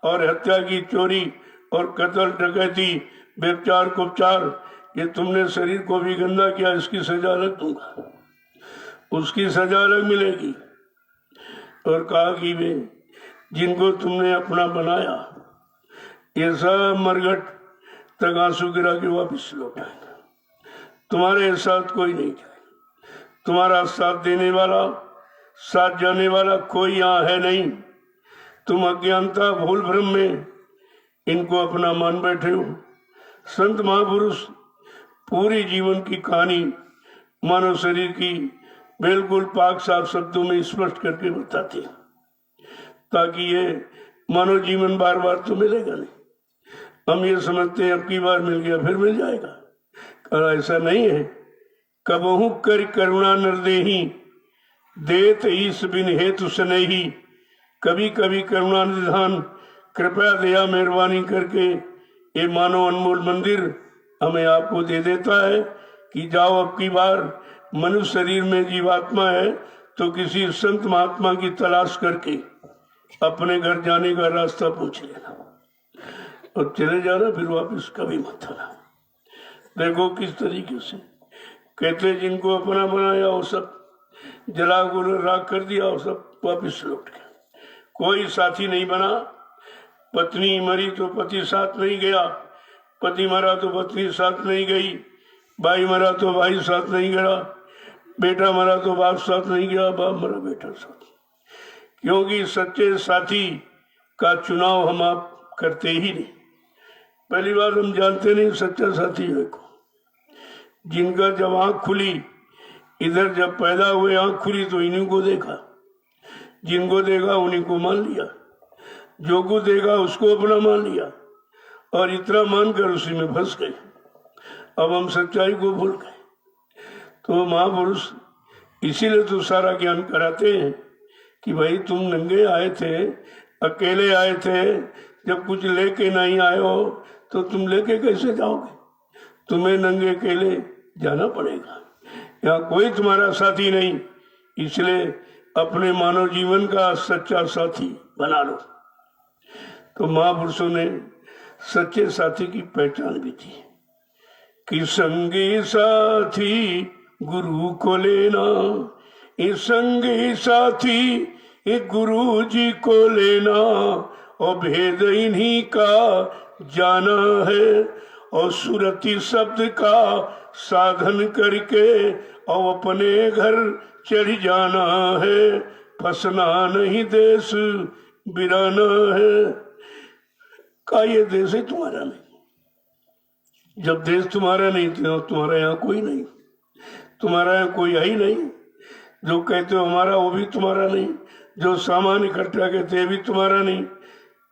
और हत्या की, चोरी और कत्ल डकैती व्यभिचार कुपचार, ये तुमने शरीर को भी गंदा किया, इसकी सजा अलग दूंगा, उसकी सजा अलग मिलेगी। और कहा कि वे जिनको तुमने अपना बनाया ये सब मरघट तक आंसू गिरा के वापिस लौट आएगा, तुम्हारे साथ कोई नहीं जाए, तुम्हारा साथ देने वाला साथ जाने वाला कोई यहाँ है नहीं, तुम अज्ञानता भूल भ्रम में इनको अपना मान बैठे हो। संत महापुरुष पूरी जीवन की कहानी मानव शरीर की बिल्कुल पाक साफ शब्दों में स्पष्ट करके बताते हैं, ताकि ये मानव जीवन बार बार तो मिलेगा नहीं। हम ये समझते हैं अब की बार मिल गया फिर मिल जाएगा, ऐसा नहीं है। कबहू कर करुणा निर्देही देत ईस बिन हेतु स्नेही, कभी कभी करुणा निधान कृपया दया मेहरबानी करके ये मानव अनमोल मंदिर हमें आपको दे देता है कि जाओ अब की बार मनुष्य शरीर में जीवात्मा है तो किसी संत महात्मा की तलाश करके अपने घर जाने का रास्ता पूछ लेना और चले जाना, फिर वापस कभी मत आना। देखो किस तरीके से कहते जिनको अपना बनाया वो सब जला गुल राख कर दिया, वो सब वापिस लौट गया, कोई साथी नहीं बना। पत्नी मरी तो पति साथ नहीं गया, पति मरा तो पत्नी साथ नहीं गई, भाई मरा तो भाई साथ नहीं गया, बेटा मरा तो बाप साथ नहीं गया, बाप मरा बेटा साथ। क्योंकि सच्चे साथी का चुनाव हम आप करते ही नहीं। पहली बात हम जानते नहीं सच्चा साथी है को, जिनका जब आंख खुली, इधर जब पैदा हुए आंख खुली तो इन्हीं को देखा, जिनको देखा उन्हीं को मान लिया, जो को देखा उसको अपना मान लिया और इतना मानकर उसी में फंस गए। अब हम सच्चाई को भूल गए। तो महापुरुष इसीलिए तो सारा ज्ञान कराते हैं कि भाई तुम नंगे आए थे, अकेले आए थे, जब कुछ लेके नहीं आए हो तो तुम लेके कैसे जाओगे, तुम्हें नंगे अकेले जाना पड़ेगा, यहाँ कोई तुम्हारा साथी नहीं, इसलिए अपने मानव जीवन का सच्चा साथी बना लो। तो महापुरुषों ने सच्चे साथी की पहचान भी दी कि संगी साथी गुरु को लेना, ये संगी साथी ये गुरु जी को लेना, और भेद इन्हीं का जाना है, और सुरति शब्द का साधन करके और अपने घर चढ़ जाना है, फंसना नहीं देश बिराना है, का ये देश ही तुम्हारा नहीं। जब देश तुम्हारा नहीं तो तुम्हारा यहाँ कोई नहीं, तुम्हारा यहाँ कोई है ही नहीं। जो कहते हो हमारा वो भी तुम्हारा नहीं, जो सामान इकट्ठा कहते हैं भी तुम्हारा नहीं।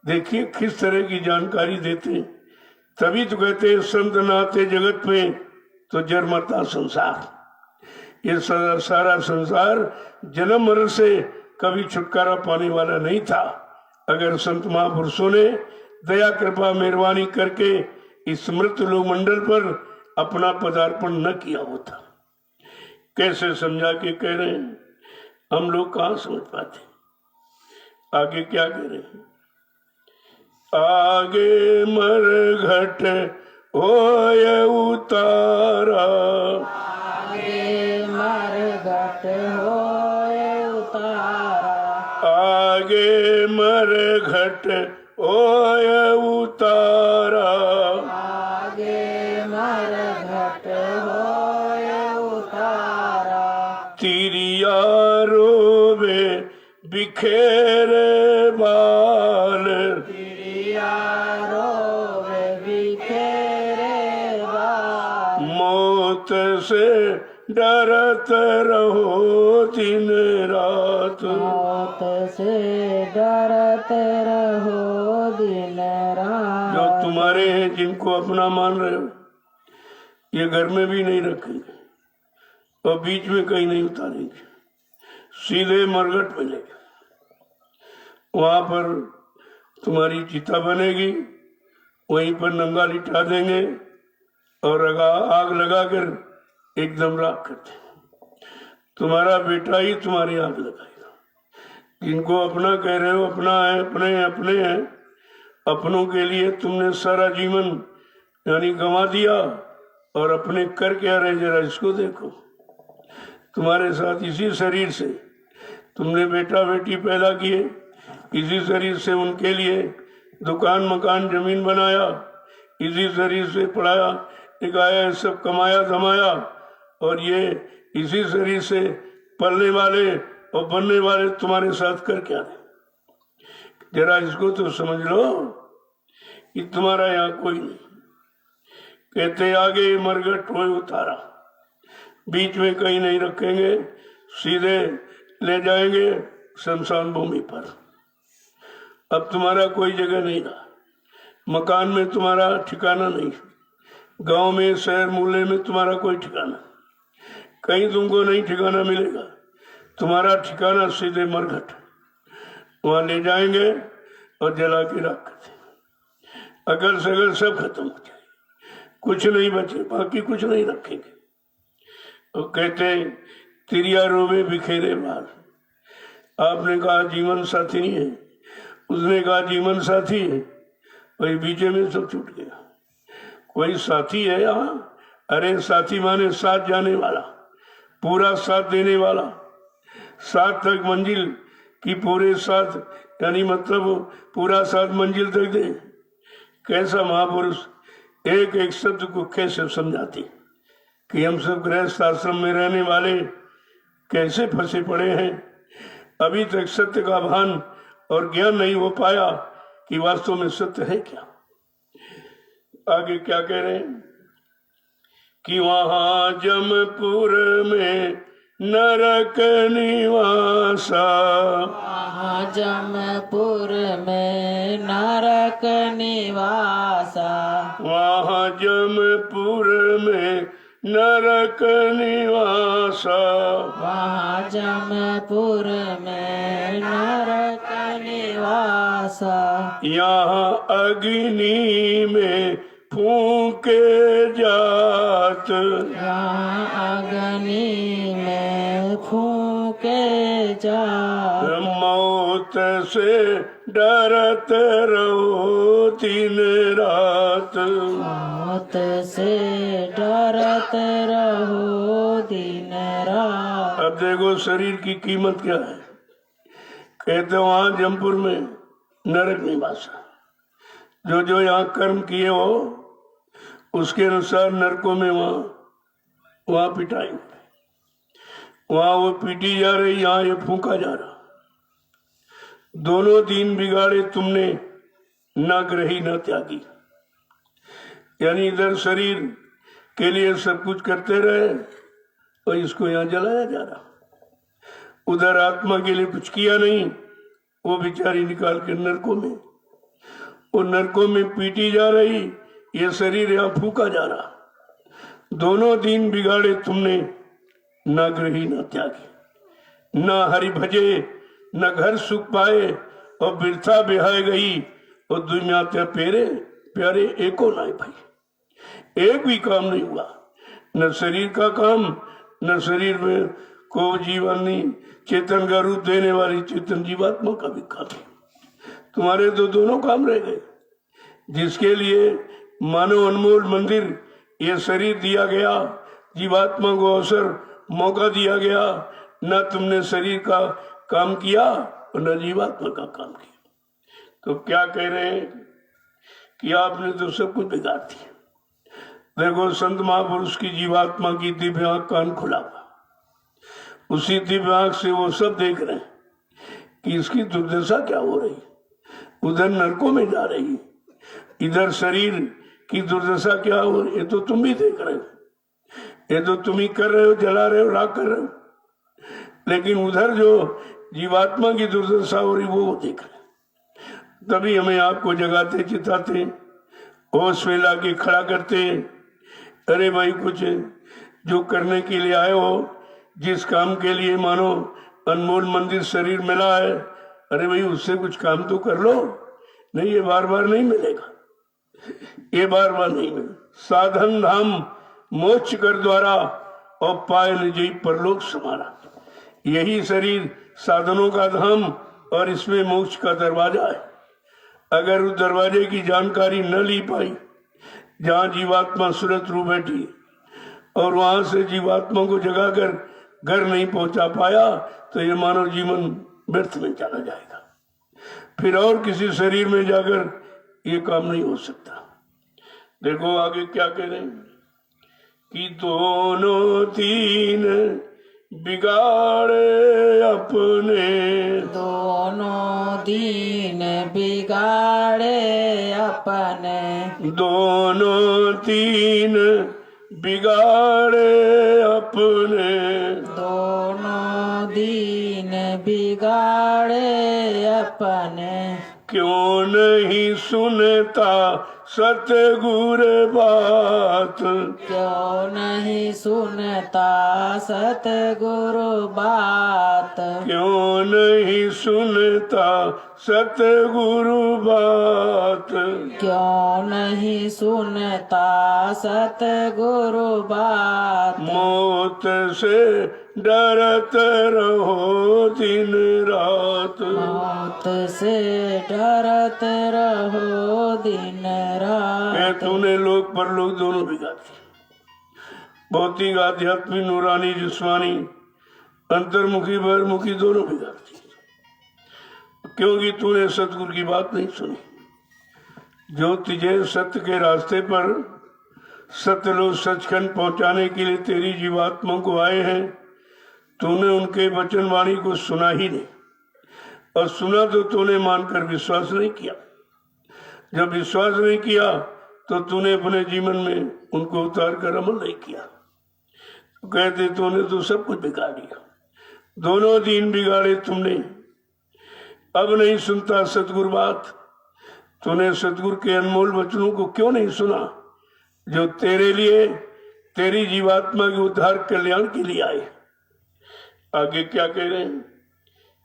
देखिए किस तरह की जानकारी देते हैं। तभी तो कहते हैं संत नाते जगत में तो जन्मता संसार। ये सारा संसार जन्म मरण से कभी छुटकारा पाने वाला नहीं था अगर संत महापुरुषों ने दया कृपा मेहरबानी करके इस मृत लोक मंडल पर अपना पदार्पण न किया होता। कैसे समझा के कह रहे हैं, हम लोग कहाँ समझ पाते। आगे क्या कह रहे हैं, आगे मरघट होय उतारा, आगे मरघट होय उतारा, आगे मरघट होय उतारा, आगे मरघट होय उतारा, तिरिया रोवे बिखेरे बाल, तिरिया रोवे बिखेरे बाल, मौत से डरत रहो दिन रात, मौत से डरत रहो दिन रात। जो तुम्हारे हैं जिनको अपना मान रहे हो ये घर में भी नहीं रखेंगे और बीच में कहीं नहीं उतारेंगे, सीधे मरघट में ले वहां पर तुम्हारी चिता बनेगी, वहीं पर नंगा लिटा देंगे और आग लगाकर एकदम राख कर देंगे। तुम्हारा बेटा ही तुम्हारी आग लगाएगा। जिनको अपना कह रहे हो अपना है, अपने अपने हैं, अपनों के लिए तुमने सारा जीवन यानी गंवा दिया और अपने कर क्या रहे जरा इसको देखो। तुम्हारे साथ इसी शरीर से तुमने बेटा बेटी पैदा किए, इसी शरीर से उनके लिए दुकान मकान जमीन बनाया, इसी शरीर से पढ़ाया लिखाया सब कमाया धमाया, और ये इसी शरीर से पलने वाले और बनने वाले तुम्हारे साथ कर क्या रहे। जरा इसको तो समझ लो कि तुम्हारा यहाँ कोई नहीं। कहते आगे मरघट होय उतारा, बीच में कहीं नहीं रखेंगे, सीधे ले जाएंगे शमशान भूमि पर। अब तुम्हारा कोई जगह नहीं रहा, मकान में तुम्हारा ठिकाना नहीं, गांव में शहर मूले में तुम्हारा कोई ठिकाना, कहीं तुमको नहीं ठिकाना मिलेगा। तुम्हारा ठिकाना सीधे मरघट, वहां ले जाएंगे और जला के रख देंगे। अगर सगर सब खत्म हो जाए, कुछ नहीं बचे, बाकी कुछ नहीं रखेंगे। तो कहते तिरिया रोवे बिखेरे बाल। आपने कहा जीवन साथी नहीं है, उसने कहा जीवन साथी है, वही बीच में सब छूट गया। कोई साथी है यहाँ? अरे साथी माने साथ जाने वाला, पूरा साथ देने वाला, साथ तक मंजिल की पूरे साथ यानी मतलब पूरा साथ मंजिल तक दे। कैसा महापुरुष एक एक शब्द को कैसे समझाते कि हम सब गृहस्थ आश्रम में रहने वाले कैसे फंसे पड़े हैं। अभी तक सत्य का भान और ज्ञान नहीं हो पाया कि वास्तव में सत्य है क्या। आगे क्या कह रहे हैं कि वहां जमपुर में नरक निवासा, वहाँ जमपुर में नरक निवासा, वहां जमपुर में नरक निवासा, वहाँ जमपुर में नरक निवासा, यहाँ अग्नि में फूके जात, यहाँ अग्नि में फूके जात, मौत से डरत रहो दिन रात, मौत से डरत रहो दिन रात। अब देखो शरीर की कीमत क्या है। कहते वहां जमपुर में नरक निवासा, जो जो यहाँ कर्म किए हो उसके अनुसार नरकों में वहां पिटाई, वहां वो पीटी जा रही, यहाँ ये फूका जा रहा। दोनों दीन बिगाड़े तुमने, न ग्रही न त्यागी। यानी इधर शरीर के लिए सब कुछ करते रहे और इसको यहाँ जलाया जा रहा, उधर आत्मा के लिए कुछ किया नहीं, वो बेचारी निकाल के नरकों में, वो नरकों में पीटी जा रही, ये शरीर यहाँ फूका जा रहा। दोनों दीन बिगाड़े तुमने, न ग्रही न त्यागी। न हरि भजे न घर सुख पाए, और बिरथा बिहाय गई और दुनिया ते पेरे प्यारे एको ना भाई। एक भी काम नहीं हुआ, न शरीर का काम, न शरीर में को जीवन नहीं, चेतन का रूप देने वाली चेतन जीवात्मा का भी काम नहीं। तुम्हारे तो दोनों काम रह गए। जिसके लिए मानव अनमोल मंदिर ये शरीर दिया गया, जीवात्मा को अवसर मौका दिया गया, न तुमने शरीर का काम किया और न जीवात्मा का काम किया। तो क्या कह रहे हैं कि आपने तो सब कुछ बिगाड़ दिया। देखो संत महापुरुष की जीवात्मा की दिव्य आंख, कान खुला हुआ, उसी दिव्य आंख से वो सब देख रहे हैं कि इसकी दुर्दशा क्या हो रही, उधर नरकों में जा रही, इधर शरीर की दुर्दशा क्या हो रही, ये तो तुम भी देख रहे हो, ये तो तुम ही कर रहे हो, जला रहे हो, राख कर रहे हो। लेकिन उधर जो जीवात्मा की दुर्दशा हो रही वो देख रहे। तभी हमें आपको जगाते, चिताते, होश में लाके खड़ा करते। अरे भाई कुछ जो करने के लिए आए हो, जिस काम के लिए मानो अनमोल मंदिर शरीर मिला है, अरे भाई उससे कुछ काम तो कर लो। नहीं, ये बार बार नहीं मिलेगा, ये बार बार नहीं मिलेगा। साधन धाम मोक्ष कर द्वारा, और पाए निजी परलोक समारा। यही शरीर साधनों का धाम और इसमें मोक्ष का दरवाजा है। अगर उस दरवाजे की जानकारी न ली पाई, जहाँ जीवात्मा सुरत रू बैठी, और वहां से जीवात्मा को जगाकर घर नहीं पहुंचा पाया, तो ये मानव जीवन व्यर्थ में चला जाएगा। फिर और किसी शरीर में जाकर ये काम नहीं हो सकता। देखो आगे क्या कह रहे हैं कि दोनों तीन बिगाड़े अपने, दोनों दीन बिगाड़े अपने, दोनों तीन बिगाड़े अपने, दोनों दीन बिगाड़े अपने। क्यों नहीं सुनता सतगुर बात, क्यों नहीं सुनता सतगुरु बात, क्यों नहीं सुनता सतगुरु बात, क्यों नहीं सुनता सतगुरु बात। मौत से डरत रहो दिन रात, मौत से डरत रहो दिन रात। तूने लोक परलोक दोनों बिगाड़ दिए। भौतिक, आध्यात्मिक, नूरानी, जिस्मानी, अंतर्मुखी, बहिर्मुखी दोनों बिगाड़ दिए, क्योंकि तूने सतगुरु की बात नहीं सुनी। जो तुझे सत्य के रास्ते पर सत्यलोक सचखंड पहुंचाने के लिए तेरी जीवात्मा को आए हैं, तूने उनके वचन वाणी को सुना ही नहीं, और सुना तो तूने मानकर विश्वास नहीं किया। जब विश्वास नहीं किया तो तूने अपने जीवन में उनको उतार कर अमल नहीं किया। तो कहते तूने तो सब कुछ बिगाड़ दिया। दोनों दीन बिगाड़े तुमने, अब नहीं सुनता सतगुरु बात। तूने सतगुरु के अनमोल वचनों को क्यों नहीं सुना, जो तेरे लिए, तेरी जीवात्मा के उद्धार कल्याण के लिए आए। आगे क्या कह रहे हैं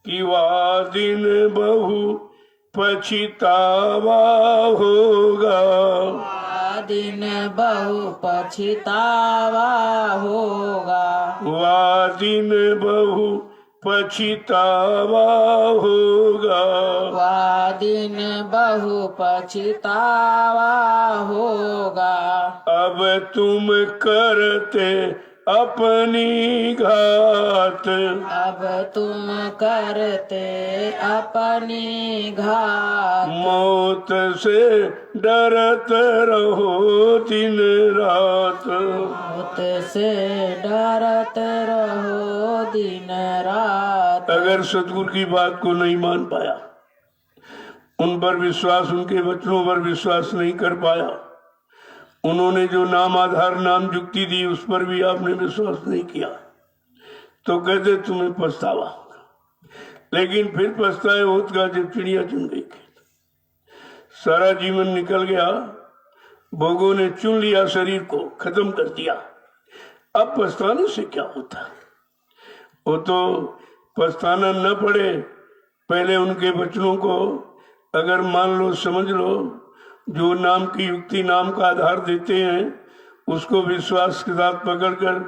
कि वह दिन बहु पछितावा होगा, दिन बहु पछितावा होगा, वह दिन बहु पछितावा होगा, वह दिन बहु पछितावा होगा। अब तुम करते अपनी घात, अब तुम करते अपनी घात। मौत से डरत रहो दिन रात, मौत से डरत रहो दिन रात। अगर सतगुरु की बात को नहीं मान पाया, उन पर विश्वास, उनके वचनों पर विश्वास नहीं कर पाया। उन्होंने जो नाम आधार नाम युक्ति दी उस पर भी आपने विश्वास नहीं किया, तो कहते तुम्हें पछतावा होगा। लेकिन फिर पछताए होत का जब चिड़िया चुन गई खेत। सारा जीवन निकल गया, भोगों ने चुन लिया, शरीर को खत्म कर दिया। अब पछताने से क्या होता? वो तो पछताना न पड़े, पहले उनके वचनों को अगर मान लो, समझ लो, जो नाम की युक्ति नाम का आधार देते हैं उसको विश्वास के साथ पकड़कर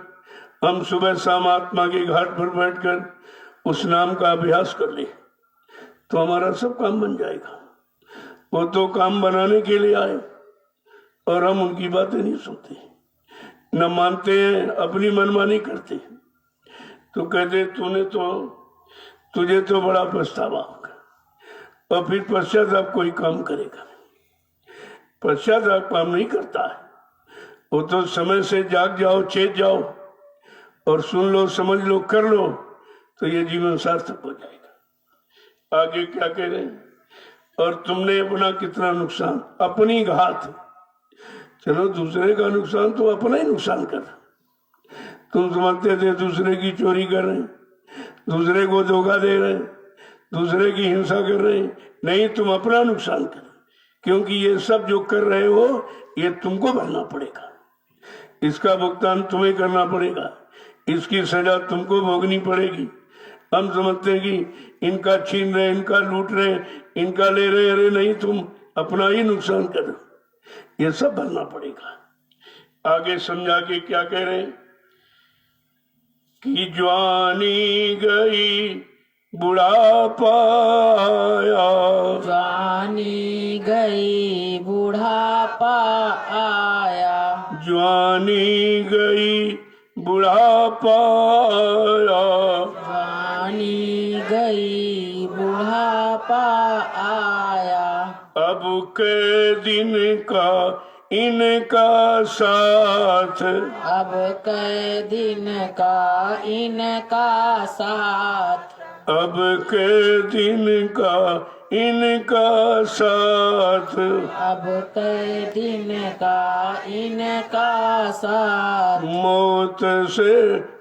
हम सुबह शाम आत्मा के घाट पर बैठकर उस नाम का अभ्यास कर ले तो हमारा सब काम बन जाएगा। वो तो काम बनाने के लिए आए और हम उनकी बातें नहीं सुनते, न मानते हैं, अपनी मनमानी करते। तो कहते तुझे तो बड़ा पछतावा होगा। और फिर पश्चाताप कोई काम करेगा, पश्चाताप काम नहीं करता है। वो तो समय से जाग जाओ, चेत जाओ और सुन लो, समझ लो, कर लो, तो ये जीवन सार्थक हो जाएगा। आगे क्या कह रहे हैं? और तुमने अपना कितना नुकसान, अपनी घात। चलो दूसरे का नुकसान तो अपना ही नुकसान कर। तुम समझते थे दूसरे की चोरी कर रहे हैं, दूसरे को धोखा दे रहे हैं, दूसरे की हिंसा कर रहे हैं। नहीं, तुम अपना नुकसान कर, क्योंकि ये सब जो कर रहे हो ये तुमको भरना पड़ेगा, इसका भुगतान तुम्हें करना पड़ेगा, इसकी सजा तुमको भोगनी पड़ेगी। हम समझते हैं कि इनका छीन रहे, इनका लूट रहे, इनका ले रहे, अरे नहीं, तुम अपना ही नुकसान करो, ये सब भरना पड़ेगा। आगे समझा के क्या कह रहे हैं कि जवानी गई बुढ़ापा आया, जवानी गई बुढ़ापा आया, जवानी गई बुढ़ापा आया, जवानी गई बुढ़ापा आया। अब के दिन का इनका साथ, अब के दिन का इनका साथ, अब के दिन का इनका साथ, अब के दिन का इनका साथ। मौत से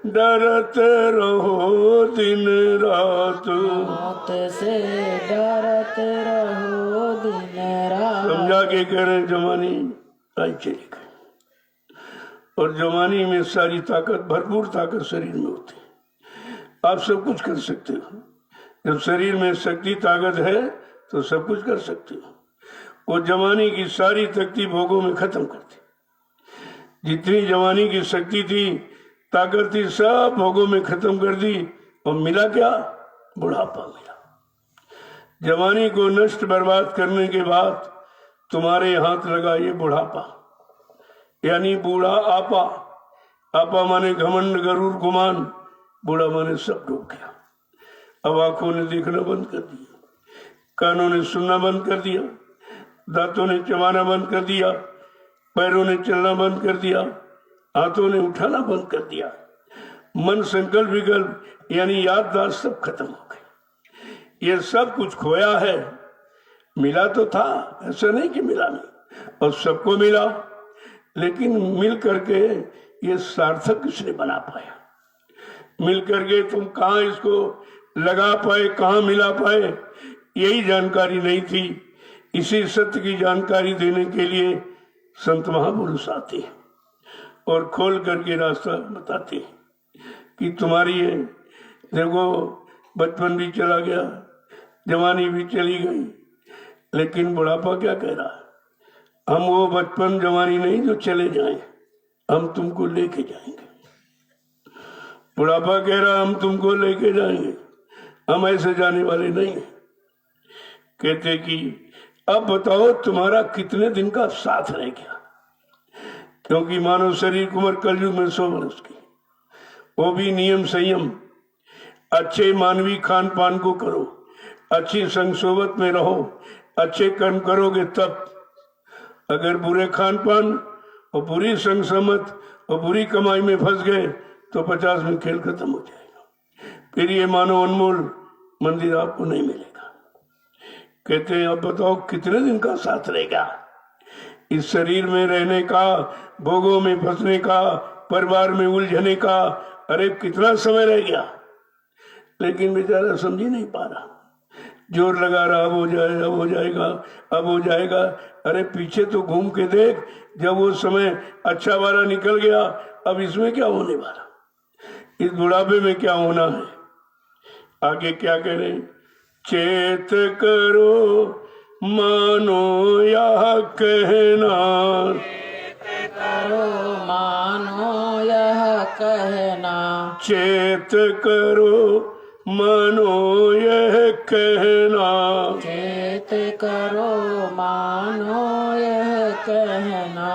डरते रहो दिन रात, मौत से डरते रहो दिन रात। समझा के कह रहे जवानी आई चली गई, और जवानी में सारी ताकत, भरपूर ताकत शरीर में होती है। आप सब कुछ कर सकते हो, जब शरीर में शक्ति ताकत है तो सब कुछ कर सकते हो। वो जवानी की सारी शक्ति भोगों में खत्म कर दी। जितनी जवानी की शक्ति थी, ताकत थी, सब भोगों में खत्म कर दी। और मिला क्या? बुढ़ापा मिला। जवानी को नष्ट बर्बाद करने के बाद तुम्हारे हाथ लगा ये बुढ़ापा, यानी बूढ़ा आपा। आपा माने घमंड, गरूर, गुमान, बूढ़ा माने सब डूब गया। अब आंखों ने देखना बंद कर दिया, कानों ने सुनना बंद कर दिया, दांतों ने चबाना बंद कर दिया, पैरों ने चलना बंद कर दिया, हाथों ने उठाना बंद कर दिया। मन, संकल्प, विकल्प यानी याददाश्त सब खत्म हो गई। ये सब कुछ खोया है। मिला तो था, ऐसा नहीं कि मिला नहीं, और सबको मिला, लेकिन मिल करके ये सार्थक किसने बना पाया? मिल करके तुम कहाँ इसको लगा पाए, कहाँ मिला पाए, यही जानकारी नहीं थी। इसी सत्य की जानकारी देने के लिए संत महापुरुष आते हैं और खोल करके रास्ता बताते हैं कि तुम्हारी है, देखो बचपन भी चला गया, जवानी भी चली गई, लेकिन बुढ़ापा क्या कह रहा है? हम वो बचपन जवानी नहीं जो चले जाएं, हम तुमको लेके जाएंगे। बुढ़ापा कह रहा हम तुमको लेके जाएंगे, हम ऐसे जाने वाले नहीं हैं। कहते कि अब बताओ तुम्हारा कितने दिन का साथ रह गया, क्योंकि मानव शरीर की उम्र कलयुग में 100 वर्ष की, वो भी नियम संयम, अच्छे मानवीय खान पान को करो, अच्छी संग सोबत में रहो, अच्छे कर्म करोगे तब। अगर बुरे खान पान और बुरी संग सम्मत और बुरी कमाई में फंस गए तो 50 में खेल खत्म हो जाएगा। फिर ये मानो अनमोल मंदिर आपको नहीं मिलेगा। कहते हैं अब बताओ कितने दिन का साथ रहेगा, इस शरीर में रहने का, भोगों में फंसने का, परिवार में उलझने का, अरे कितना समय रह गया। लेकिन बेचारा समझ ही नहीं पा रहा, जोर लगा रहा, अब हो जाए, अब हो जाएगा, अब हो जाएगा। अरे पीछे तो घूम के देख, जब वो समय अच्छा वाला निकल गया, अब इसमें क्या होने वाला, इस बुढ़ापे में क्या होना है। आगे क्या करें, चेत करो मानो यह कहना, करो मानो यह कहना, चेत करो मानो यह कहना, चेत करो मानो यह कहना,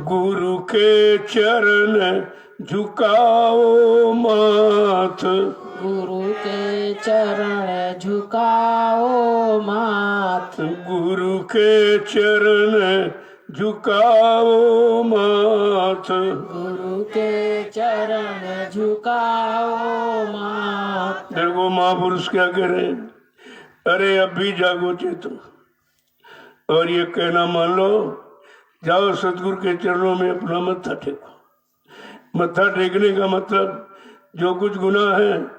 गुरु के चरण झुकाओ माथ, गुरु के चरण झुकाओ माथ, गुरु के चरण झुकाओ माथ, गुरु के चरण झुकाओ माथ। देखो महापुरुष क्या कह रहे हैं, अरे अब भी जागो चेतो और ये कहना मान लो, जाओ सतगुरु के चरणों में अपना मत्था टेको। मत्था टेकने का मतलब जो कुछ गुनाह है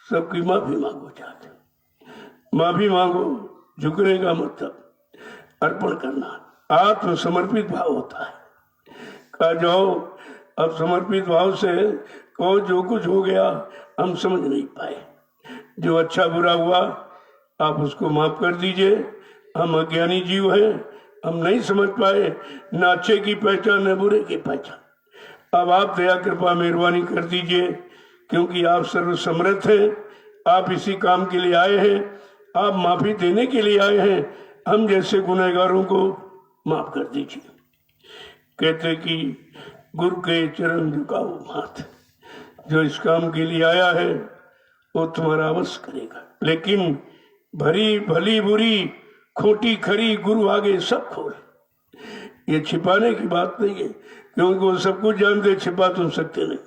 सबकी माफी मांगो, जाके माफी मांगो। झुकने का मतलब अर्पण करना, आत्मसमर्पित भाव होता है। कहा जाओ अब समर्पित भाव से कहो जो कुछ हो गया हम समझ नहीं पाए, जो अच्छा बुरा हुआ आप उसको माफ कर दीजिए। हम अज्ञानी जीव हैं, हम नहीं समझ पाए, न अच्छे की पहचान न बुरे की पहचान। अब आप दया कृपा मेहरबानी कर दीजिए, क्योंकि आप सर्वसमर्थ हैं, आप इसी काम के लिए आए हैं, आप माफी देने के लिए आए हैं। हम जैसे गुनहगारों को माफ कर दीजिए। कहते कि गुरु के चरण झुकाओ माथ, जो इस काम के लिए आया है वो तुम्हारा अवश्य करेगा। लेकिन भरी भली बुरी खोटी खरी गुरु आगे सब खोल, ये छिपाने की बात नहीं है, क्योंकि वो सब कुछ जानते, छिपा तुम सकते नहीं।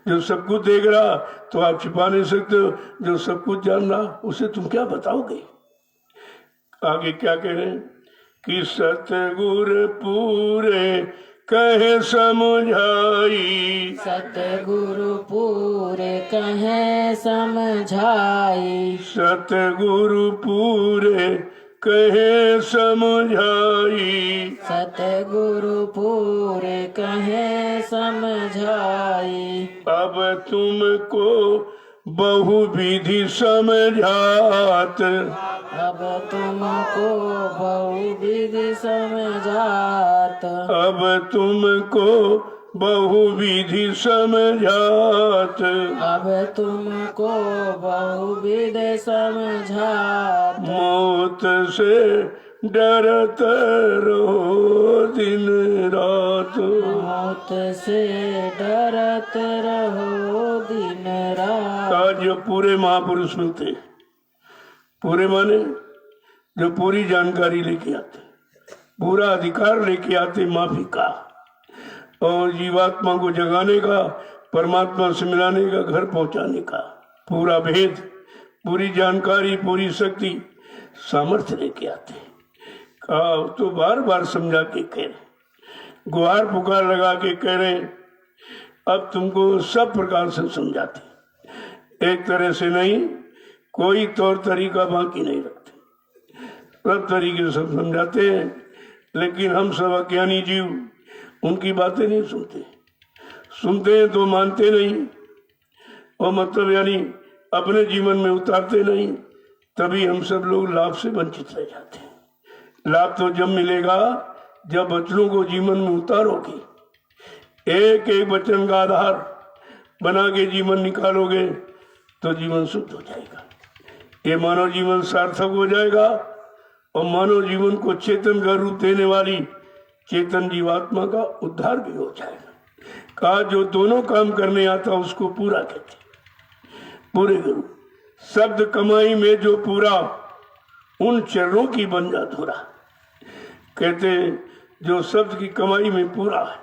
जो सब कुछ देख रहा तो आप छिपा नहीं सकते हो, जो सब कुछ जान रहा उसे तुम क्या बताओगे। आगे क्या कह रहे हैं कि सतगुरु पूरे कहे समझाई, सतगुरु पूरे कहे समझाई, सतगुरु पूरे कहे समझाई, सतगुरु पूरे कहे समझाई। अब तुमको बहुविधि समझात, अब तुमको बहुविधि समझात, अब तुमको बहुविधि समझात, अब तुमको बहुविधि समझात। मौत से डरत रहो दिन रात, मौत से डरत रहो दिन रात। आज जो पूरे महापुरुष मिलते, पूरे माने जो पूरी जानकारी लेके आते, पूरा अधिकार लेके आते माफी का, और जीवात्मा को जगाने का, परमात्मा से मिलाने का, घर पहुंचाने का पूरा भेद, पूरी जानकारी, पूरी शक्ति, सामर्थ्य लेके आते। कहा तो बार बार समझा के कह रहे, गुहार पुकार लगा के कह रहे, अब तुमको सब प्रकार से समझाते, एक तरह से नहीं, कोई तौर तरीका बाकी नहीं रखते, सब तरीके से समझाते हैं। लेकिन हम सब अज्ञानी जीव उनकी बातें नहीं सुनते, सुनते हैं तो मानते नहीं, और मतलब यानी अपने जीवन में उतारते नहीं, तभी हम सब लोग लाभ से वंचित रह जाते हैं। लाभ तो जब मिलेगा जब वचनों को जीवन में उतारोगे, एक एक वचन का आधार बना के जीवन निकालोगे तो जीवन शुद्ध हो जाएगा, ये मानव जीवन सार्थक हो जाएगा, और मानव जीवन को चेतन का रूप देने वाली चेतन जीवात्मा का उद्धार भी हो जाएगा। कहा जो दोनों काम करने आता उसको पूरा कहते, पूरे गुरु शब्द कमाई में जो पूरा, उन चरणों की बन जा धुरा। कहते जो शब्द की कमाई में पूरा है,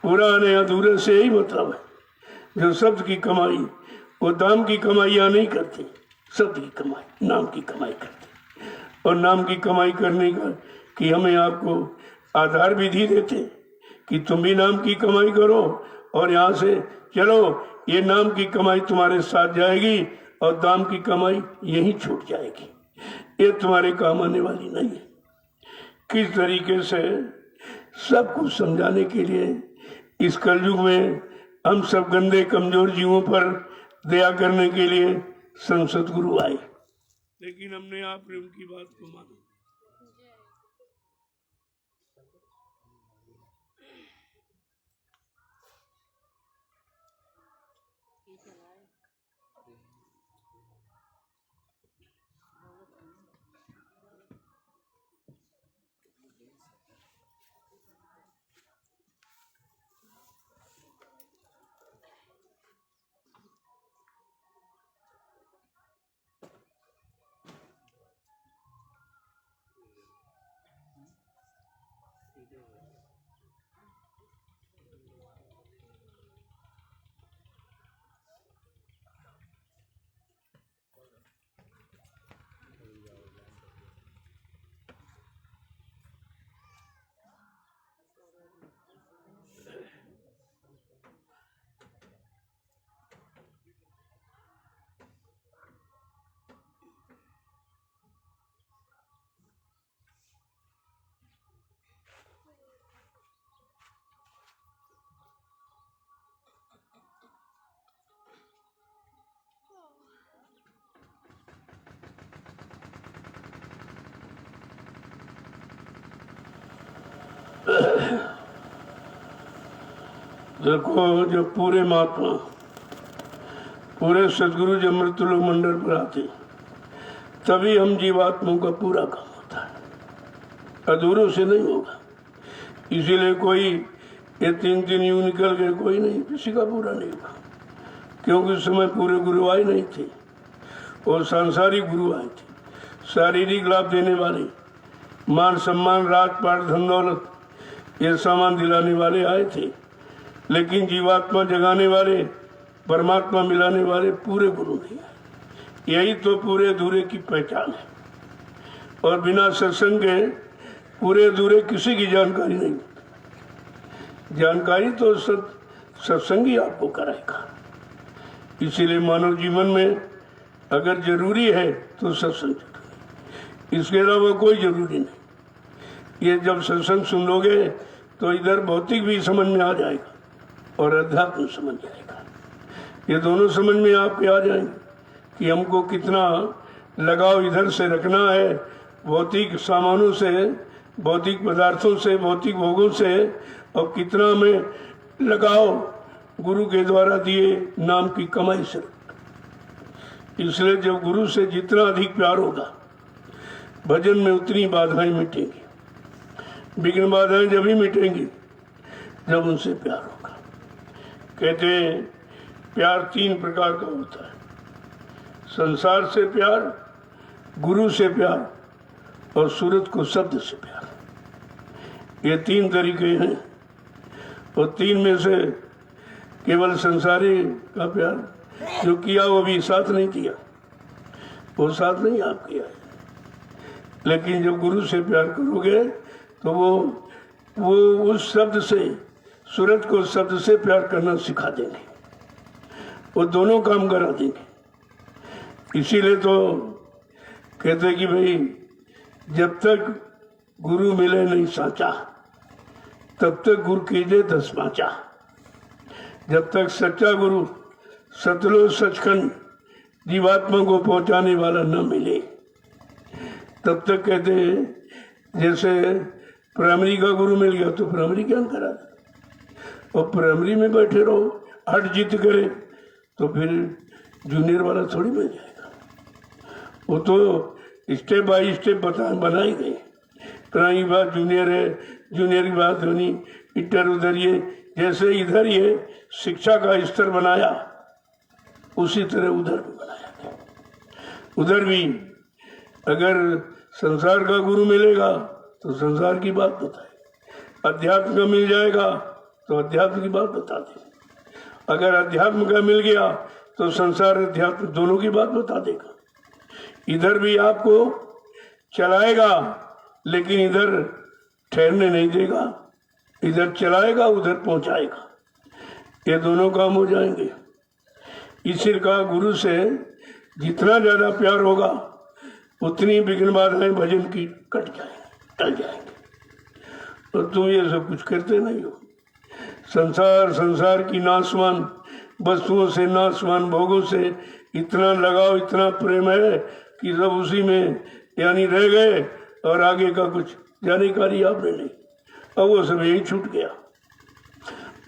पूरा ने अधूरे से यही मतलब है, जो शब्द की कमाई, वो दाम की कमाइयाँ नहीं करते, शब्द की कमाई, नाम की कमाई करते। और नाम की कमाई करने का कि हमें आपको आधार विधि देते कि तुम भी नाम की कमाई करो और यहाँ से चलो, ये नाम की कमाई तुम्हारे साथ जाएगी और दाम की कमाई यहीं छूट जाएगी, ये तुम्हारे काम आने वाली नहीं है। किस तरीके से सब कुछ समझाने के लिए इस कलयुग में हम सब गंदे कमजोर जीवों पर दया करने के लिए संसद गुरु आए, लेकिन हमने आपने उनकी बात को माना। देखो, जो पूरे महात्मा पूरे सदगुरु जब मृत्युलोक मंडल पर आते तभी हम जीवात्माओं का पूरा काम होता है, अधूरों से नहीं होगा। इसीलिए कोई ये 3 यूं निकल गए, कोई नहीं, किसी का पूरा नहीं होगा, क्योंकि उस समय पूरे गुरु आए नहीं थे और सांसारिक गुरु आए थे, शारीरिक लाभ देने वाले, मान सम्मान राज पाट धन दौलत ये सामान दिलाने वाले आए थे, लेकिन जीवात्मा जगाने वाले, परमात्मा मिलाने वाले पूरे गुरु नहीं आए। यही तो पूरे अधूरे की पहचान है, और बिना सत्संग के पूरे अधूरे किसी की जानकारी नहीं होती। जानकारी तो सत्संग ही आपको कराएगा। इसीलिए मानव जीवन में अगर जरूरी है तो सत्संग जरूरी, इसके अलावा कोई जरूरी नहीं। ये जब सत्संग सुन लोगे तो इधर भौतिक भी समझ में आ जाएगा और अध्यात्म समझ जाएगा। ये दोनों समझ में आपके आ जाएंगे कि हमको कितना लगाव इधर से रखना है, भौतिक सामानों से, भौतिक पदार्थों से, भौतिक भोगों से, और कितना हमें लगाव गुरु के द्वारा दिए नाम की कमाई से। इसलिए जब गुरु से जितना अधिक प्यार होगा, भजन में उतनी बाधाएं मिटेंगी। विघ्न बाधाएं जब ही मिटेंगी जब उनसे प्यार होगा। कहते हैं प्यार 3 प्रकार का होता है, संसार से प्यार, गुरु से प्यार और सूरत को शब्द से प्यार। ये 3 तरीके हैं, और 3 में से केवल संसारी का प्यार जो किया वो भी साथ नहीं किया, वो साथ नहीं आप किया है। लेकिन जब गुरु से प्यार करोगे तो वो उस शब्द से, सूरत को शब्द से प्यार करना सिखा देंगे, वो दोनों काम करा देंगे। इसीलिए तो कहते कि भाई जब तक गुरु मिले नहीं साचा, तब तक गुरु कीजिए 10 पाँचा। जब तक सच्चा गुरु सतलो सचखंड जीवात्मा को पहुंचाने वाला न मिले, तब तक कहते हैं जैसे प्राइमरी का गुरु मिल गया तो प्राइमरी ज्ञान करा दे, और प्राइमरी में बैठे रहो, हट जीत करे तो फिर जूनियर वाला थोड़ी मिल जाएगा। वो तो स्टेप बाय स्टेप बनाई गई। प्राइमरी के बाद जूनियर है, जूनियर की बात होनी, इधर उधर, ये जैसे इधर ये शिक्षा का स्तर बनाया उसी तरह उधर भी बनाया गया। उधर भी अगर संसार का गुरु मिलेगा तो संसार की बात बताए, अध्यात्म का मिल जाएगा तो अध्यात्म की बात बता दे। अगर अध्यात्म का मिल गया तो संसार अध्यात्म दोनों की बात बता देगा। इधर भी आपको चलाएगा लेकिन इधर ठहरने नहीं देगा, इधर चलाएगा उधर पहुंचाएगा, ये दोनों काम हो जाएंगे। इसलिए कहा गुरु से जितना ज्यादा प्यार होगा उतनी विघ्न बाधाएं भजन की कट जाएंगी, टल जाएंगे। तो तुम ये सब कुछ करते नहीं हो। संसार की नासवान वस्तुओं से, नासवान भोगों से इतना लगाव, इतना प्रेम है कि सब उसी में यानी रह गए और आगे का कुछ जानकारी आपने नहीं। अब वो सब यही छूट गया।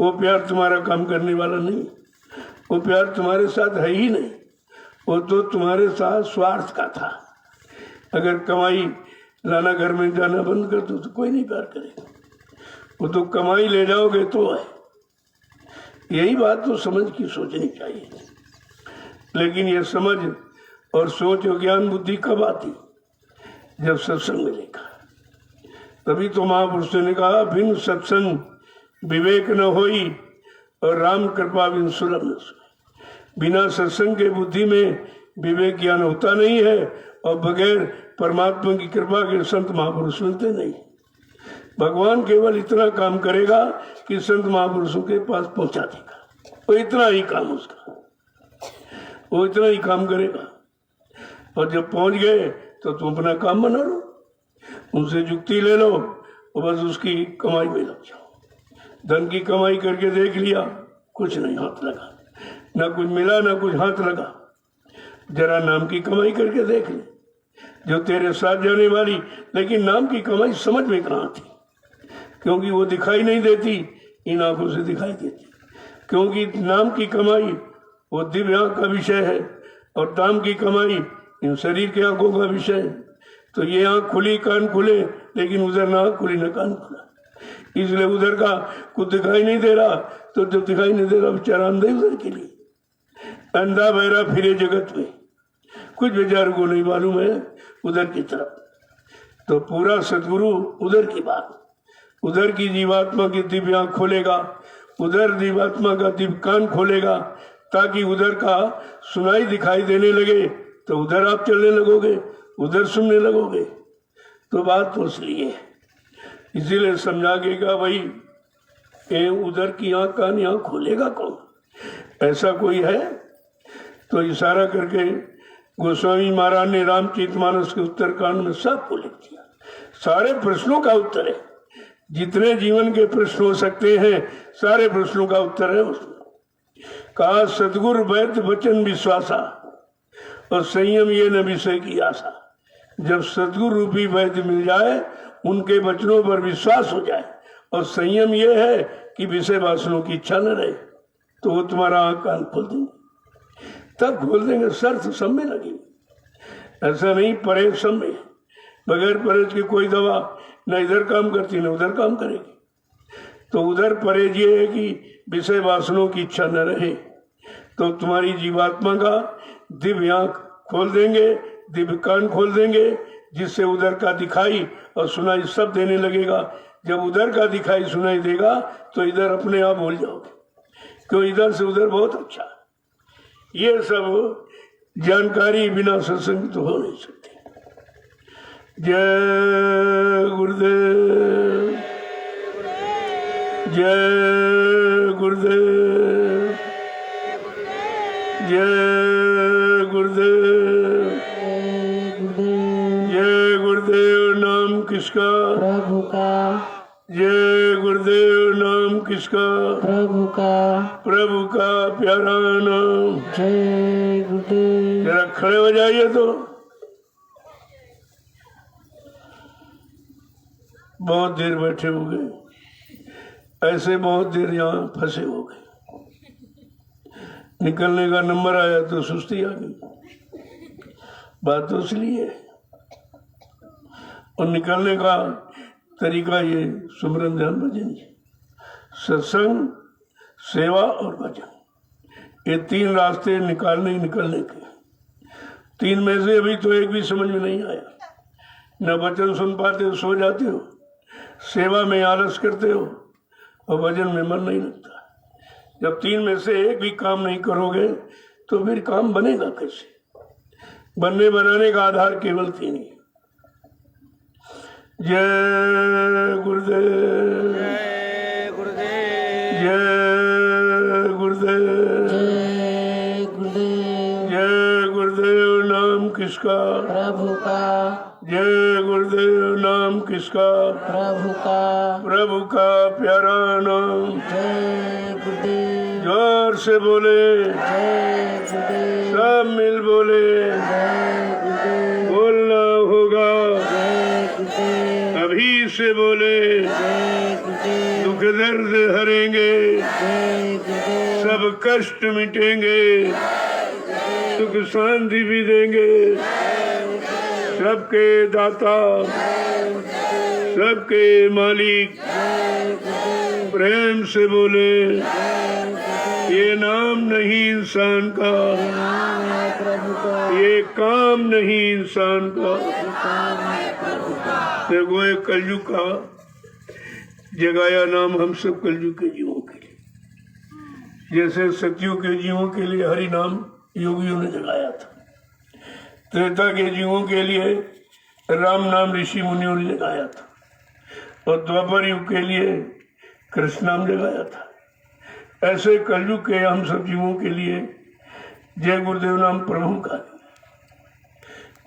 वो प्यार तुम्हारा काम करने वाला नहीं, वो प्यार तुम्हारे साथ है ही नहीं, वो तो तुम्हारे साथ स्वार्थ का था। अगर कमाई लाना घर में जाना बंद कर दो तो कोई नहीं प्यार करेगा, वो तो कमाई ले जाओगे तो है। यही बात तो समझ की सोचनी चाहिए। लेकिन ये समझ और सोच और ज्ञान बुद्धि कब आती? जब सत्संग मिलेगा। तभी तो महापुरुषों ने कहा बिन सत्संग विवेक न होई और राम कृपा बिन सुलभ न सोई। बिना सत्संग के बुद्धि में विवेक ज्ञान होता नहीं है और बगैर परमात्मा की कृपा के संत महापुरुष सुनते नहीं। भगवान केवल इतना काम करेगा कि संत महापुरुषों के पास पहुंचा देगा, वो इतना ही काम उसका, वो इतना ही काम करेगा। और जब पहुंच गए तो तुम अपना काम बना लो, उनसे जुक्ति ले लो और बस उसकी कमाई में लग जाओ। धन की कमाई करके देख लिया, कुछ नहीं हाथ लगा, ना कुछ मिला ना कुछ हाथ लगा। जरा नाम की कमाई करके देख ले, जो तेरे साथ जाने वाली, लेकिन नाम की कमाई समझ में कहाँ थी, क्योंकि वो दिखाई नहीं देती, इन आंखों से दिखाई देती। क्योंकि नाम की कमाई वो दिव्य आंख का विषय है और दाम की कमाई इन शरीर के आंखों का विषय है। तो ये आंख खुली कान खुले, लेकिन उधर ना आंख खुली ना कान खुला, इसलिए उधर का कुछ दिखाई नहीं दे रहा। तो जब दिखाई नहीं दे रहा बेचारा अंधा ही उधर के लिए, अंधा बहरा फिरे जगत में, कुछ बेचारों को नहीं मालूम है उधर की तरफ। तो पूरा सदगुरु उधर की बात, उधर की जीवात्मा की दिव्य आंख खोलेगा, उधर जीवात्मा का दिव्य कान खोलेगा, ताकि उधर का सुनाई दिखाई देने लगे तो उधर आप चलने लगोगे, उधर सुनने लगोगे। तो बात तो इसलिए इसीलिए समझा के कहा भाई उधर की आंख कान यहाँ खोलेगा कौन? ऐसा कोई है? तो इशारा करके गोस्वामी महाराज ने रामचरितमानस के उत्तरकांड में सबको लिख दिया। सारे प्रश्नों का उत्तर है, जितने जीवन के प्रश्न हो सकते हैं सारे प्रश्नों का उत्तर है उसमें। कहा सदगुरु वैद्य वचन विश्वासा और संयम ये न विषय की आशा। जब सदगुरु रूपी वैद्य मिल जाए, उनके वचनों पर विश्वास हो जाए और संयम ये है कि विषय वासनों की इच्छा न रहे, तो वो तुम्हारा आंख कान खोल देंगे। तब खोल देंगे, शर्त सब में लगेगी। ऐसा नहीं परहेज सब में, बगैर परहेज की कोई दवा न इधर काम करती न उधर काम करेगी। तो उधर परहेज ये है कि विषय वासनों की इच्छा न रहे, तो तुम्हारी जीवात्मा का दिव्य आंख खोल देंगे, दिव्य कान खोल देंगे, जिससे उधर का दिखाई और सुनाई सब देने लगेगा। जब उधर का दिखाई सुनाई देगा तो इधर अपने आप भूल जाओगे, क्यों इधर से उधर बहुत अच्छा। ये सब जानकारी बिना सत्संग तो हो नहीं सकती। जय गुरुदेव, जय गुरुदेव, जय गुरुदेव, जय गुरुदेव। नाम किसका? प्रभु का। जय गुरुदेव। नाम किसका? प्रभु का। प्रभु का प्यारा नाम। जय गुरुदेव। जरा खड़े हो जाइए। तो बहुत देर बैठे हो गए, ऐसे बहुत देर यहाँ फंसे हो गए। निकलने का नंबर आया तो सुस्ती आ गई। बात तो इसलिए, और निकलने का तरीका ये सुमरन ध्यान भजन, सत्संग, सेवा और भजन, ये तीन रास्ते निकलने के। तीन में से अभी तो एक भी समझ में नहीं आया। न वचन सुन पाते हो, सो जाते हो, सेवा में आलस करते हो और भजन में मन नहीं लगता। जब तीन में से एक भी काम नहीं करोगे तो फिर काम बनेगा कैसे? बनने बनाने का आधार केवल तीन ही, जय गुरुदेव, जय गुरुदेव, जय गुरुदेव, जय गुरुदेव। जय गुरुदेव। नाम किसका? प्रभु का, जय गुरुदेव। नाम किसका? प्रभु का, प्रभु का प्यारा नाम। जय गुरुदेव, जोर से बोले, जय गुरुदेव, सब मिल बोले, जय गुरुदेव, बोलना होगा। जय गुरुदेव, अभी से बोले, जय गुरुदेव, दुख दर्द हरेंगे, जय गुरुदेव, सब कष्ट मिटेंगे, सुख शांति भी देंगे। सबके दाता, सबके मालिक, प्रेम से बोले, ये नाम नहीं इंसान का, नाम है प्रभु का, ये काम नहीं इंसान का। काम है प्रभु का। देखो ये कलयुग का जगाया नाम हम सब कलयुग के जीवों के लिए, जैसे सतयुग के जीवों के लिए हरि नाम योगियों ने जगाया था, त्रेता के जीवों के लिए राम नाम ऋषि मुनियों ने जगाया था, और द्वापर युग के लिए कृष्ण नाम जगाया था। ऐसे कलयुग के हम सब जीवों के लिए जय गुरुदेव नाम प्रभु का,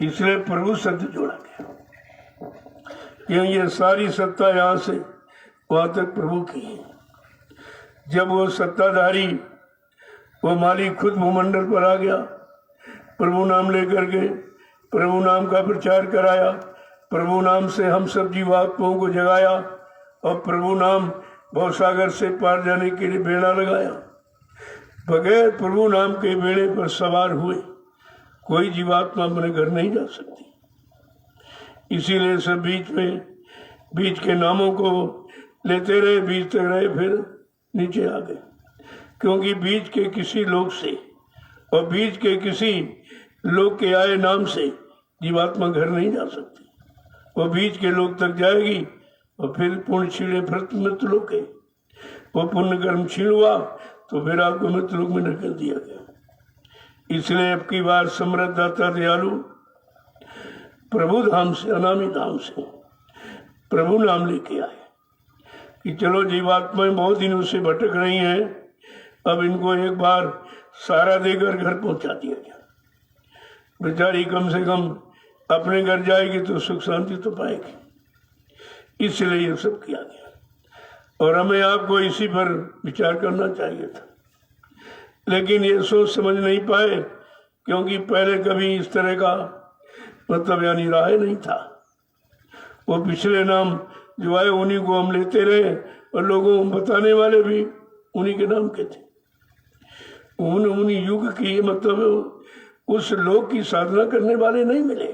इसलिए प्रभु शब्द जोड़ा गया, क्योंकि ये सारी सत्ता यहाँ से वहाँ तक प्रभु की है। जब वो सत्ताधारी, वो मालिक खुद भूमंडल पर आ गया, प्रभु नाम लेकर के प्रभु नाम का प्रचार कराया, प्रभु नाम से हम सब जीवात्माओं को जगाया, और प्रभु नाम भवसागर से पार जाने के लिए बेड़ा लगाया। बगैर प्रभु नाम के बेड़े पर सवार हुए कोई जीवात्मा अपने घर नहीं जा सकती। इसीलिए सब बीच के नामों को लेते रहे, बीच तक रहे, फिर नीचे आ गए, क्योंकि बीच के किसी लोक से और बीच के किसी लोक के आए नाम से जीवात्मा घर नहीं जा सकती। वो बीच के लोक तक जाएगी और फिर पुण्य छीड़े भ्रत मृत्यु लोक है, वो पुण्य कर्म छीण हुआ तो फिर आपको मृत्यु लोक में ढकेल दिया गया। इसलिए अब की बार समृद्ध दाता दयालु प्रभु धाम से, अनामी धाम से प्रभु नाम लेके आए कि चलो जीवात्माएं बहुत दिनों से भटक रही हैं, अब इनको एक बार सारा देकर घर पहुंचा दिया गया। बेचारी कम से कम अपने घर जाएगी तो सुख शांति तो पाएगी, इसलिए ये सब किया गया। और हमें आपको इसी पर विचार करना चाहिए था, लेकिन ये सोच समझ नहीं पाए, क्योंकि पहले कभी इस तरह का मतलब यानी राह नहीं था। वो पिछले नाम जो आए उन्हीं को हम लेते रहे, और लोगों को बताने वाले भी उन्हीं के नाम के थे। उन्हीं युग की मतलब उस लोक की साधना करने वाले नहीं मिले,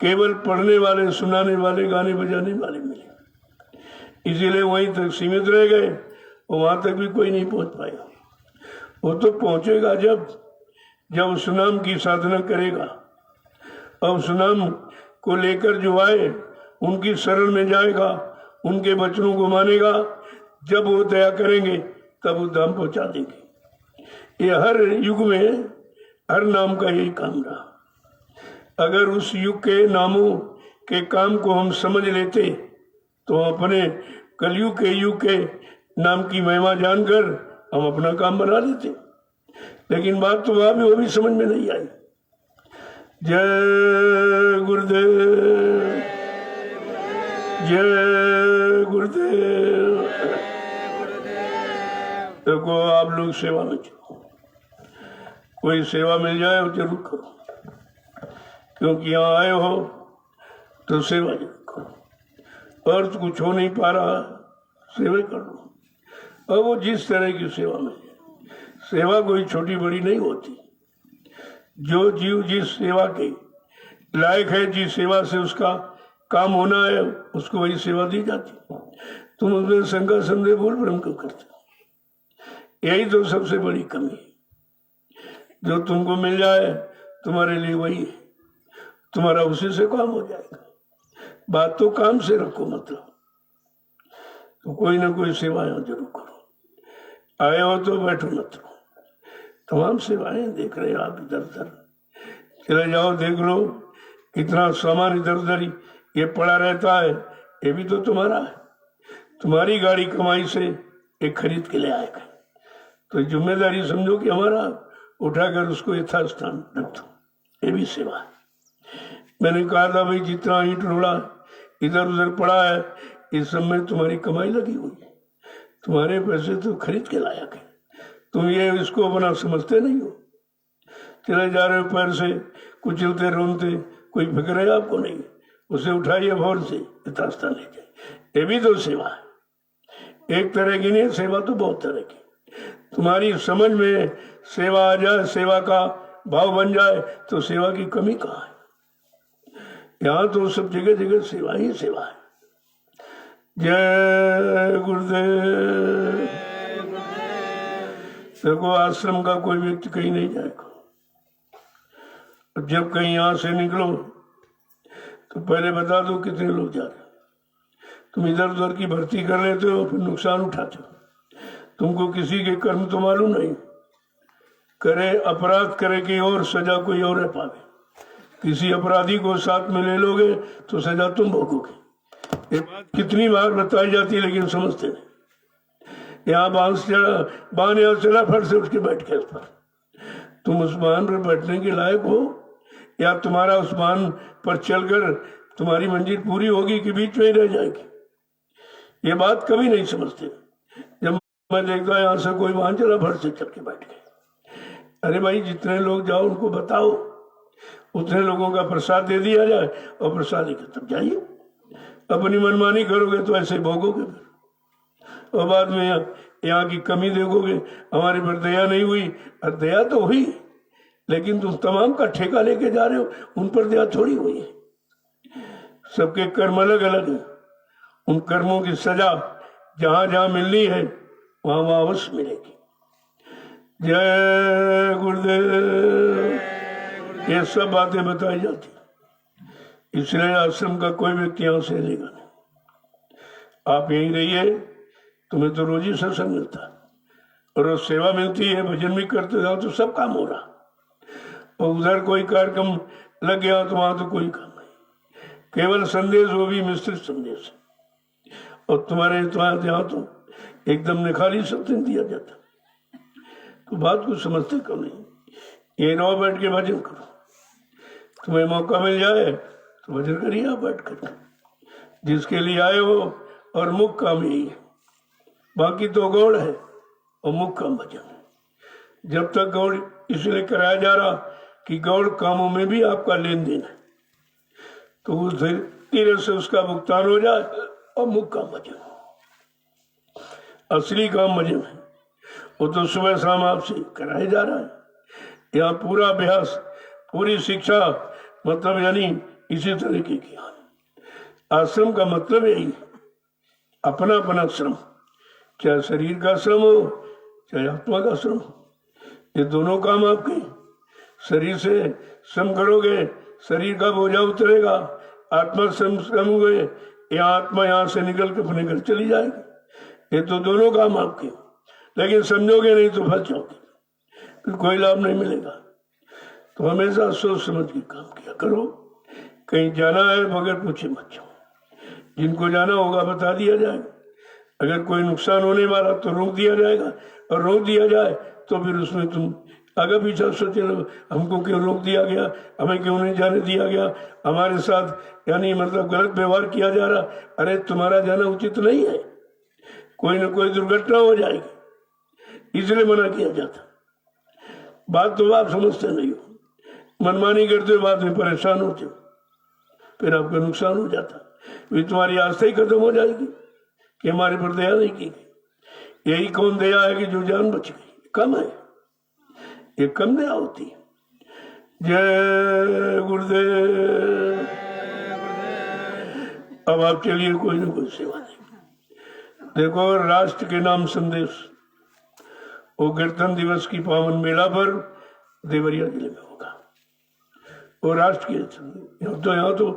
केवल पढ़ने वाले, सुनाने वाले, गाने बजाने वाले मिले। इसीलिए वहीं तक सीमित रह गए, और वहां तक भी कोई नहीं पहुंच पाएगा। वो तो पहुंचेगा जब उस नाम की साधना करेगा, और उस नाम को लेकर जो आए उनकी शरण में जाएगा, उनके वचनों को मानेगा, जब वो दया करेंगे तब वो धाम पहुंचा देंगे। ये हर युग में हर नाम का यही काम रहा। अगर उस युग के नामों के काम को हम समझ लेते तो अपने कलयुग के युग के नाम की महिमा जानकर हम अपना काम बना लेते, लेकिन बात तो वो भी समझ में नहीं आई। जय गुरुदेव, जय गुरुदेव। देखो आप लोग सेवा में चलो, कोई सेवा मिल जाए तो जरूर करो, क्योंकि यहाँ आए हो तो सेवा जरूर करो। और तो कुछ हो नहीं पा रहा, सेवा कर लो। और वो जिस तरह की सेवा में, सेवा कोई छोटी बड़ी नहीं होती। जो जीव जिस सेवा के लायक है, जिस सेवा से उसका काम होना है, उसको वही सेवा दी जाती। तुम उसमें शंका संदेह बोल ब्रह्म क्यों करते? यही तो सबसे बड़ी कमी है। जो तुमको मिल जाए तुम्हारे लिए वही है, तुम्हारा उसी से काम हो जाएगा। बात तो काम से रखो, मतलब तो कोई ना कोई सेवाएं जरूर करो। आए हो तो बैठो मत रहो, तमाम सेवाएं देख रहे हो आप, इधर उधर चले जाओ, देख लो कितना सामान इधर उधर ये पड़ा रहता है, ये भी तो तुम्हारा है। तुम्हारी गाड़ी कमाई से एक खरीद के ले आएगा, तो जिम्मेदारी समझो कि हमारा, उठाकर उसको यथास्थान रख दो, ये भी सेवा है। मैंने कहा था भाई जितना ईंट रोड़ा इधर उधर पड़ा है, इस सब में तुम्हारी कमाई लगी हुई है, तुम्हारे पैसे तो खरीद के लाया गए, तुम ये इसको अपना समझते नहीं हो। चले जा रहे हो पैर से कुचलते रोनते, कोई फिक्र है आपको नहीं, उसे उठाइए भोर से यथास्थान ले जाए, ये भी तो सेवा है। एक तरह की नहीं, सेवा तो बहुत तरह की। तुम्हारी समझ में सेवा आ जाए, सेवा का भाव बन जाए, तो सेवा की कमी कहाँ है। यहाँ तो सब जगह जगह सेवा ही सेवा है। जय गुरुदेव। देखो आश्रम का कोई व्यक्ति कहीं नहीं जाएगा। जब कहीं यहाँ से निकलो तो पहले बता दो कितने लोग जा रहे। तुम इधर उधर की भर्ती कर लेते हो, फिर नुकसान उठाते हो। तुमको किसी के कर्म तो मालूम नहीं, करे अपराध करे कि और सजा कोई और है पावे। किसी अपराधी को साथ में ले लोगे तो सजा तुम भोगोगे। ये बात कितनी बार बताई जाती है, लेकिन समझते नहीं। यहाँ बांध यहाँ चला, फट से उठ के बैठ गया उस पर। तुम उस बांध पर बैठने के लायक हो, या तुम्हारा उस बांध पर चलकर तुम्हारी मंजिल पूरी होगी कि बीच में ही रह जाएगी। ये बात कभी नहीं समझते। जब मैं देखता यहाँ से कोई बांध चला, फट से चल के बैठ गए। अरे भाई जितने लोग जाओ उनको बताओ, उतने लोगों का प्रसाद दे दिया जाए, और प्रसाद लेकर तब जाइए। अपनी मनमानी करोगे तो ऐसे भोगोगे फिर, और बाद में यहाँ की कमी देखोगे, हमारे पर दया नहीं हुई। और दया तो हुई, लेकिन तुम तमाम का ठेका लेके जा रहे हो, उन पर दया थोड़ी हुई है। सबके कर्म अलग अलग है, उन कर्मों की सजा जहां जहां मिलनी है वहां वहां अवश्य मिलेगी। जय गुरुदेव। ये सब बातें बताई जाती, इसलिए आश्रम का कोई व्यक्ति यहाँ से लेगा नहीं। आप यहीं रहिए, तुम्हें तो रोज ही सत्संग मिलता है, और रोज सेवा मिलती है, भजन भी करते जाओ तो सब काम हो रहा। और उधर कोई कार्यक्रम लग गया तो वहां तो कोई काम नहीं, केवल संदेश, वो भी मिश्रित संदेश। और तुम्हारे यहाँ तो एकदम निखाली सत्संग दिया जाता। तो बात को समझते क्यों नहीं। ये रहो बैठ के भजन करो, तुम्हें मौका मिल जाए तो भजन करिए आप बैठ कर, जिसके लिए आए हो। और मुख्य काम यही है, बाकी तो गौड़ है और मुख्य काम भजन है। जब तक गौड़ इसलिए कराया जा रहा कि गौड़ कामों में भी आपका लेन देन है, तो उस धीरे से उसका भुगतान हो जाए। और मुख्य काम भजन, असली काम भजन है, वो तो सुबह शाम आपसे कराया जा रहा है। यहाँ पूरा अभ्यास, पूरी शिक्षा, मतलब यानी इसी तरीके की आश्रम का मतलब यही, अपना अपना श्रम, चाहे शरीर का श्रम हो चाहे आत्मा का श्रम हो, ये दोनों काम आपके। शरीर से श्रम करोगे, शरीर का बोझा उतरेगा, आत्मा श्रम करोगे, या आत्मा यहाँ से निकल के अपने घर चली जाएगी। ये तो दोनों काम आपके, लेकिन समझोगे नहीं तो फंस जाओगे, फिर कोई लाभ नहीं मिलेगा। तो हमेशा सोच समझ के काम किया करो। कहीं जाना है बगैर पूछे मत जाओ, जिनको जाना होगा बता दिया जाएगा। अगर कोई नुकसान होने वाला तो रोक दिया जाएगा, और रोक दिया जाए तो फिर उसमें तुम आगे पीछे सोचे हमको क्यों रोक दिया गया, हमें क्यों नहीं जाने दिया गया, हमारे साथ यानी मतलब गलत व्यवहार किया जा रहा। अरे तुम्हारा जाना उचित नहीं है, कोई ना कोई दुर्घटना हो जाएगी, इसलिए मना किया जाता। बात तो आप समझते नहीं हो, मनमानी करते हो, बाद में परेशान होते हो, फिर आपका नुकसान हो जाता। फिर तुम्हारी आस्था ही खत्म हो जाएगी कि हमारे पर दया नहीं की गई। यही कौन दया है कि जो जान बच गई, कम है, ये कम दया होती है। जय गुरुदेव। अब आप चलिए कोई ना कोई सेवा देंगे। देखो राष्ट्र के नाम संदेश, वो गणतंत्र दिवस की पावन मेला पर देवरिया जिले में होगा। वो राष्ट्र के यहाँ तो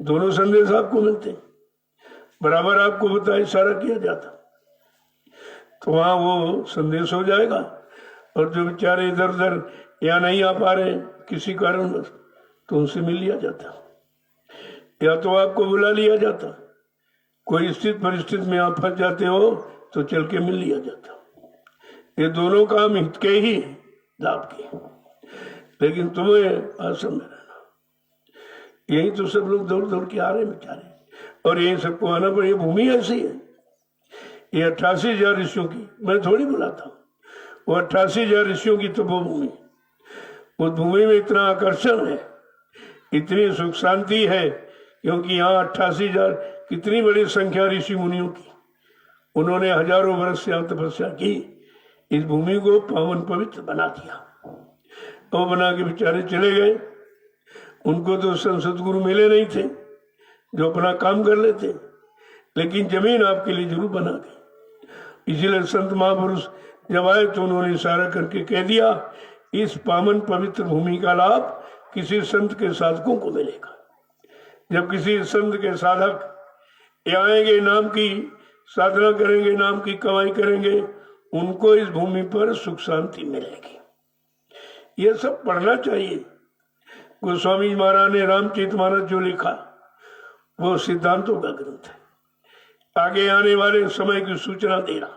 दोनों संदेश आपको मिलते हैं, बराबर आपको बता इशारा किया जाता, तो वहां वो संदेश हो जाएगा। और जो बेचारे इधर उधर या नहीं आ पा रहे किसी कारणवश, तो उनसे मिल लिया जाता। या तो आपको बुला लिया जाता, कोई स्थित परिस्थिति में आप फंस जाते हो तो चल के मिल लिया जाता। ये दोनों काम हित के ही हैं, लाभ के। लेकिन तुम्हें आश्रम में रहना, यही तो सब लोग दौड़ दौड़ के आ रहे बेचारे, और यही सबको आना पड़े। भूमि ऐसी है, ये 88,000 ऋषियों की, मैं थोड़ी बुलाता हूँ, वो 88,000 ऋषियों की तपोभूमि। उस भूमि में इतना आकर्षण है, इतनी सुख शांति है, क्योंकि यहाँ 88,000 कितनी बड़ी संख्या ऋषि मुनियों की, उन्होंने हजारों वर्ष से तपस्या की, इस भूमि को पावन पवित्र बना दिया। वो बना के बेचारे चले गए, उनको तो सदगुरु मिले नहीं थे जो अपना काम कर लेते, लेकिन जमीन आपके लिए जरूर बना गई। इसीलिए संत महापुरुष जब आए तो उन्होंने इशारा करके कह दिया, इस पावन पवित्र भूमि का लाभ किसी संत के साधकों को मिलेगा। जब किसी संत के साधक आएंगे, नाम की साधना करेंगे, नाम की कमाई करेंगे, उनको इस भूमि पर सुख शांति मिलेगी। ये सब पढ़ना चाहिए। गोस्वामी महाराज ने रामचरितमानस जो लिखा वो सिद्धांतों का ग्रंथ है, आगे आने वाले समय की सूचना दे रहा,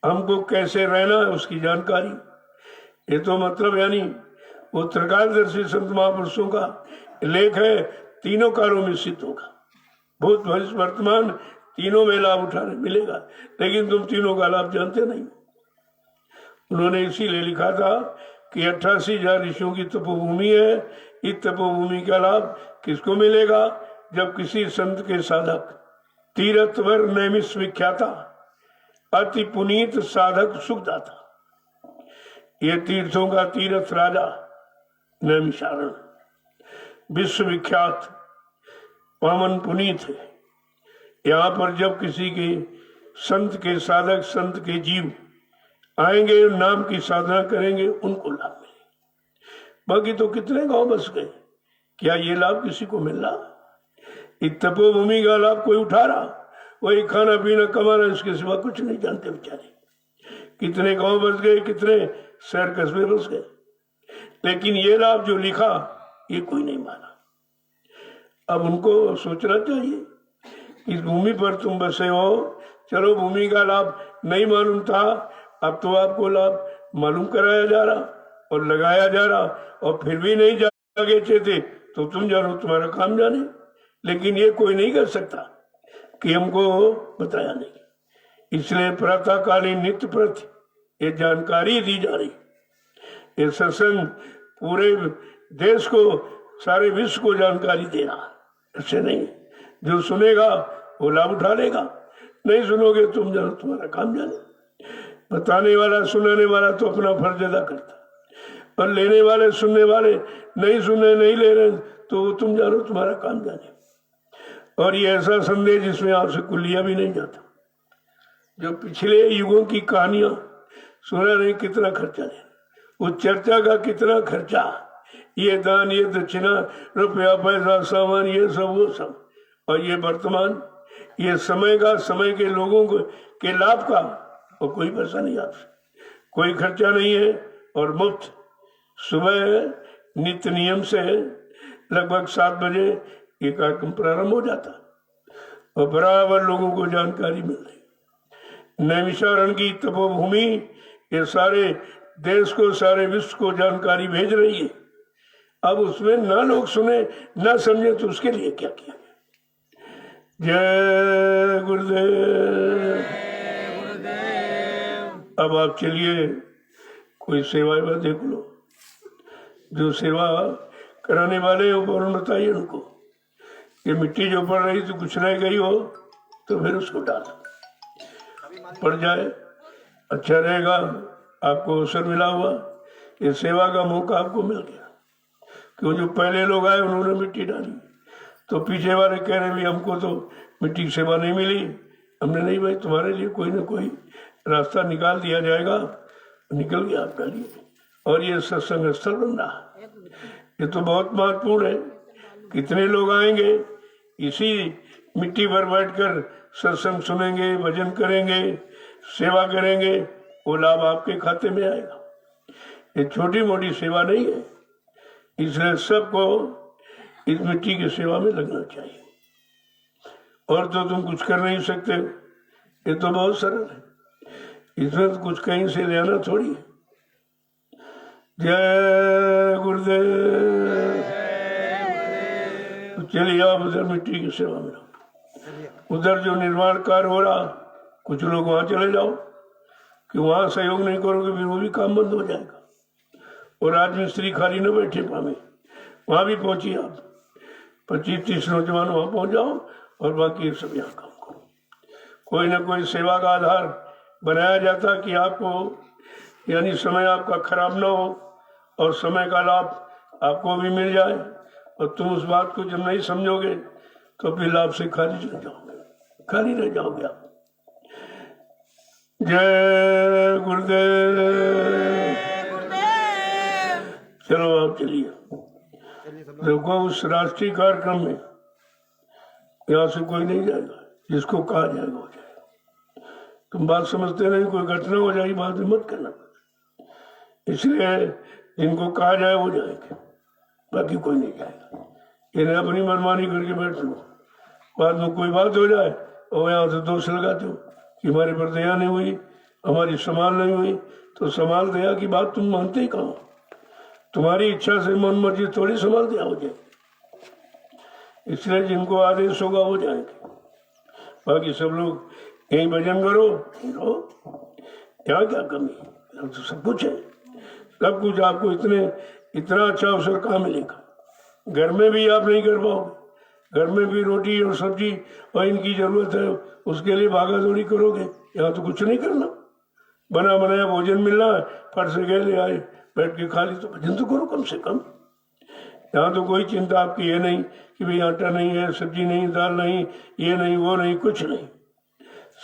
हमको कैसे रहना है उसकी जानकारी। ये तो मतलब यानी वो त्रिकालदर्शी संत महापुरुषों का लेख है, तीनों कालों में सिद्ध होगा, भूत भविष्य वर्तमान तीनों में लाभ उठाने मिलेगा। लेकिन तुम तीनों का लाभ जानते नहीं। उन्होंने इसीलिए लिखा था कि 88,000 ऋषियों की तपोभूमि है, इस तपोभूमि का लाभ किसको मिलेगा? जब किसी संत के साधक तीर्थवर नैमिष विख्याता अति पुनीत साधक सुखदाता, ये तीर्थों का तीर्थ राजा नैमिषारण विश्वविख्यात पावन पुनीत है। यहाँ पर जब किसी के संत के साधक, संत के जीव आएंगे, नाम की साधना करेंगे, उनको लाभ मिलेगा। बाकी तो कितने गांव बस गए, क्या ये लाभ किसी को मिल रहा? इस तपोभूमि का लाभ कोई उठा रहा? वही खाना पीना कमाना, इसके सिवा कुछ नहीं जानते बेचारे। कितने गांव बस गए, कितने शहर कस्बे बस गए, लेकिन ये लाभ जो लिखा ये कोई नहीं माना। अब उनको सोचना चाहिए, इस भूमि पर तुम बसे हो, चलो भूमि का लाभ नहीं मालूम था, अब तो आपको लाभ मालूम कराया जा रहा और लगाया जा रहा, और फिर भी नहीं जागे थे तो तुम जानो, तुम्हारा काम जाने। लेकिन ये कोई नहीं कर सकता कि हमको बताया नहीं। इसलिए प्रातःकालीन नित्य प्रति ये जानकारी दी जा रही। ये सत्संग पूरे देश को, सारे विश्व को जानकारी दे रहा, ऐसे नहीं। जो सुनेगा वो लाभ उठा लेगा, नहीं सुनोगे तुम जानो, तुम्हारा काम जाने। बताने वाला, सुनाने वाला तो अपना फर्ज अदा करता, और लेने वाले, सुनने वाले नहीं सुने, नहीं ले रहे, तो तुम जानो, तुम्हारा काम जाने। और ये ऐसा संदेश जिसमें आपसे कुछ लिया भी नहीं जाता। जो पिछले युगों की कहानियां सुना नहीं, कितना खर्चा है, उस चर्चा का कितना खर्चा, ये दान, ये दक्षिणा, रुपया पैसा, सामान, ये सब वो सब, और ये वर्तमान, ये समय का, समय के लोगों को के लाभ का, और कोई पैसा नहीं आपसे, कोई खर्चा नहीं है, और मुफ्त। सुबह नित्य नियम से लगभग 7 बजे ये कार्यक्रम प्रारंभ हो जाता, और बराबर लोगों को जानकारी मिल रही। नैमिषारण्य की तपोभूमि ये सारे देश को, सारे विश्व को जानकारी भेज रही है। अब उसमें ना लोग सुने, ना समझे, तो उसके लिए क्या किया गया? जय गुरुदेव। अब आप चलिए, कोई सेवा देख लो, जो सेवा कराने वाले हो फौरन बताइए उनको। ये मिट्टी जो पड़ रही तो कुछ रह गई हो तो फिर उसको डाल पड़ जाए, अच्छा रहेगा। आपको अवसर मिला हुआ, ये सेवा का मौका आपको मिल गया। क्यों, जो पहले लोग आए उन्होंने मिट्टी डाली, तो पीछे वाले कह रहे भी हमको तो मिट्टी की सेवा नहीं मिली। हमने नहीं, भाई तुम्हारे लिए कोई ना कोई रास्ता निकाल दिया जाएगा। निकल गया आपका लिए, और ये सत्संग स्थल बन रहा। ये तो बहुत महत्वपूर्ण है। कितने लोग आएंगे, इसी मिट्टी पर बैठकर सत्संग सुनेंगे, भजन करेंगे, सेवा करेंगे, वो लाभ आपके खाते में आएगा। ये छोटी मोटी सेवा नहीं है। इसलिए सबको इस मिट्टी की सेवा में लगना चाहिए। और तो तुम कुछ कर नहीं सकते हो, ये तो बहुत सरल है, इसमें तो कुछ कहीं से ले आना थोड़ी है। जय गुरुदेव। तो चलिए आप उधर मिट्टी की सेवा में, उधर जो निर्माण कार्य हो रहा, कुछ लोग वहां चले जाओ, कि वहां सहयोग नहीं करोगे फिर वो भी काम बंद हो जाएगा। और आज मिस्त्री खाली न बैठे पावे, वहां भी पहुंचिए आप, 25-30 नौजवान वहां पहुंच जाओ और बाकी सब यहाँ काम करो। कोई ना कोई सेवा का आधार बनाया जाता कि आपको, यानी समय आपका खराब ना हो और समय का लाभ आपको भी मिल जाए। और तुम उस बात को जब नहीं समझोगे तो फिर लाभ से खाली रह जाओगे, खाली रह जाओगे आप। जय गुरुदेव। चलो आप चलिए। देखो उस राष्ट्रीय कार्यक्रम में यहाँ से कोई नहीं जाएगा, जिसको कहा जाएगा हो जाएगा। तुम बात समझते नहीं, कोई घटना हो जाएगी बात में मत करना, इसलिए जिनको कहा जाए वो जाएंगे, बाकी कोई नहीं जाएगा। इन्हें अपनी मनमानी करके बैठ लो, बाद में कोई बात हो जाए और यहाँ से दोष लगाते हो कि हमारे पर दया नहीं हुई, हमारी संभाल नहीं हुई। तो संभाल दया की बात तुम मानते ही कहाँ? तुम्हारी इच्छा से मन मर्जी थोड़ी संभाल दया हो जाए। इसलिए जिनको आदेश होगा वो जाएंगे, बाकी सब लोग यही भजन करो, रहो। यहाँ क्या कमी है? यहाँ तो सब कुछ है, सब कुछ आपको इतना अच्छा अवसर कहाँ मिलेगा? घर में भी आप नहीं कर पाओगे, घर में भी रोटी और सब्जी और इनकी जरूरत है, उसके लिए भागा दौड़ी करोगे। यहाँ तो कुछ नहीं करना, बना बनाया भोजन मिलना है, फट से गए ले आए, बैठ के खा ली। तो भजन तो करो कम से कम। यहाँ तो कोई चिंता आपकी है नहीं कि भाई आटा नहीं है, सब्जी नहीं, दाल नहीं, ये नहीं वो नहीं, कुछ नहीं,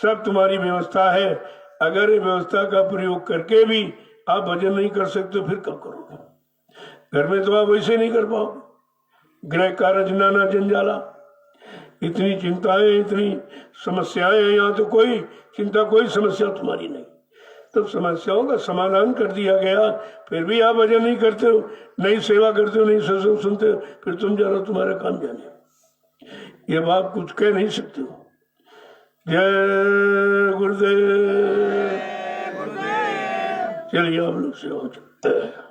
सब तुम्हारी व्यवस्था है। अगर ये व्यवस्था का प्रयोग करके भी आप भजन नहीं कर सकते फिर कब करोगे? घर में तो आप वैसे नहीं कर पाओगे। गृह कार्य नाना जंजाला, इतनी चिंताएं, इतनी समस्याएं हैं। यहाँ तो कोई चिंता, कोई समस्या तुम्हारी नहीं। तब समस्याओं का समाधान कर दिया गया, फिर भी आप भजन नहीं करते हो, नहीं सेवा करते हो, नहीं सत्संग सुनते हो, फिर तुम जानो तुम्हारा काम जाने। ये बात कुछ कह नहीं सकते हो। जय गुरुदेव। चलिए आप लोग सेवा करते हैं।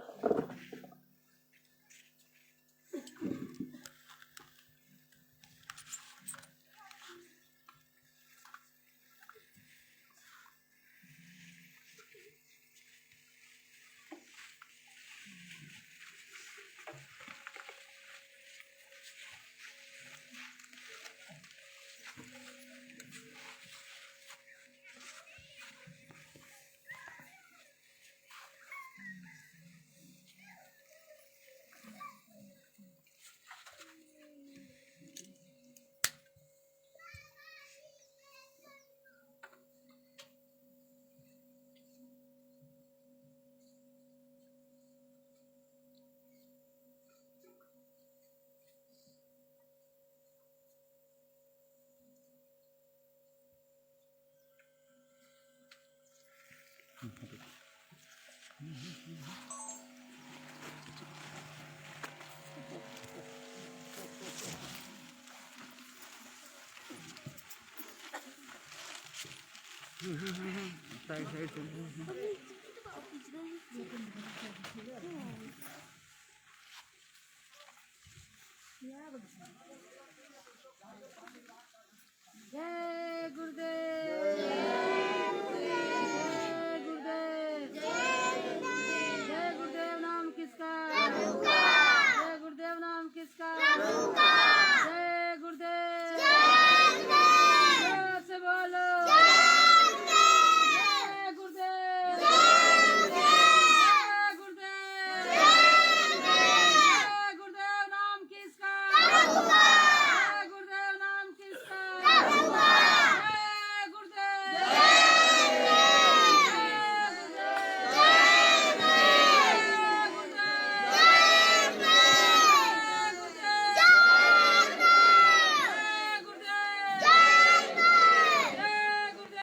Side side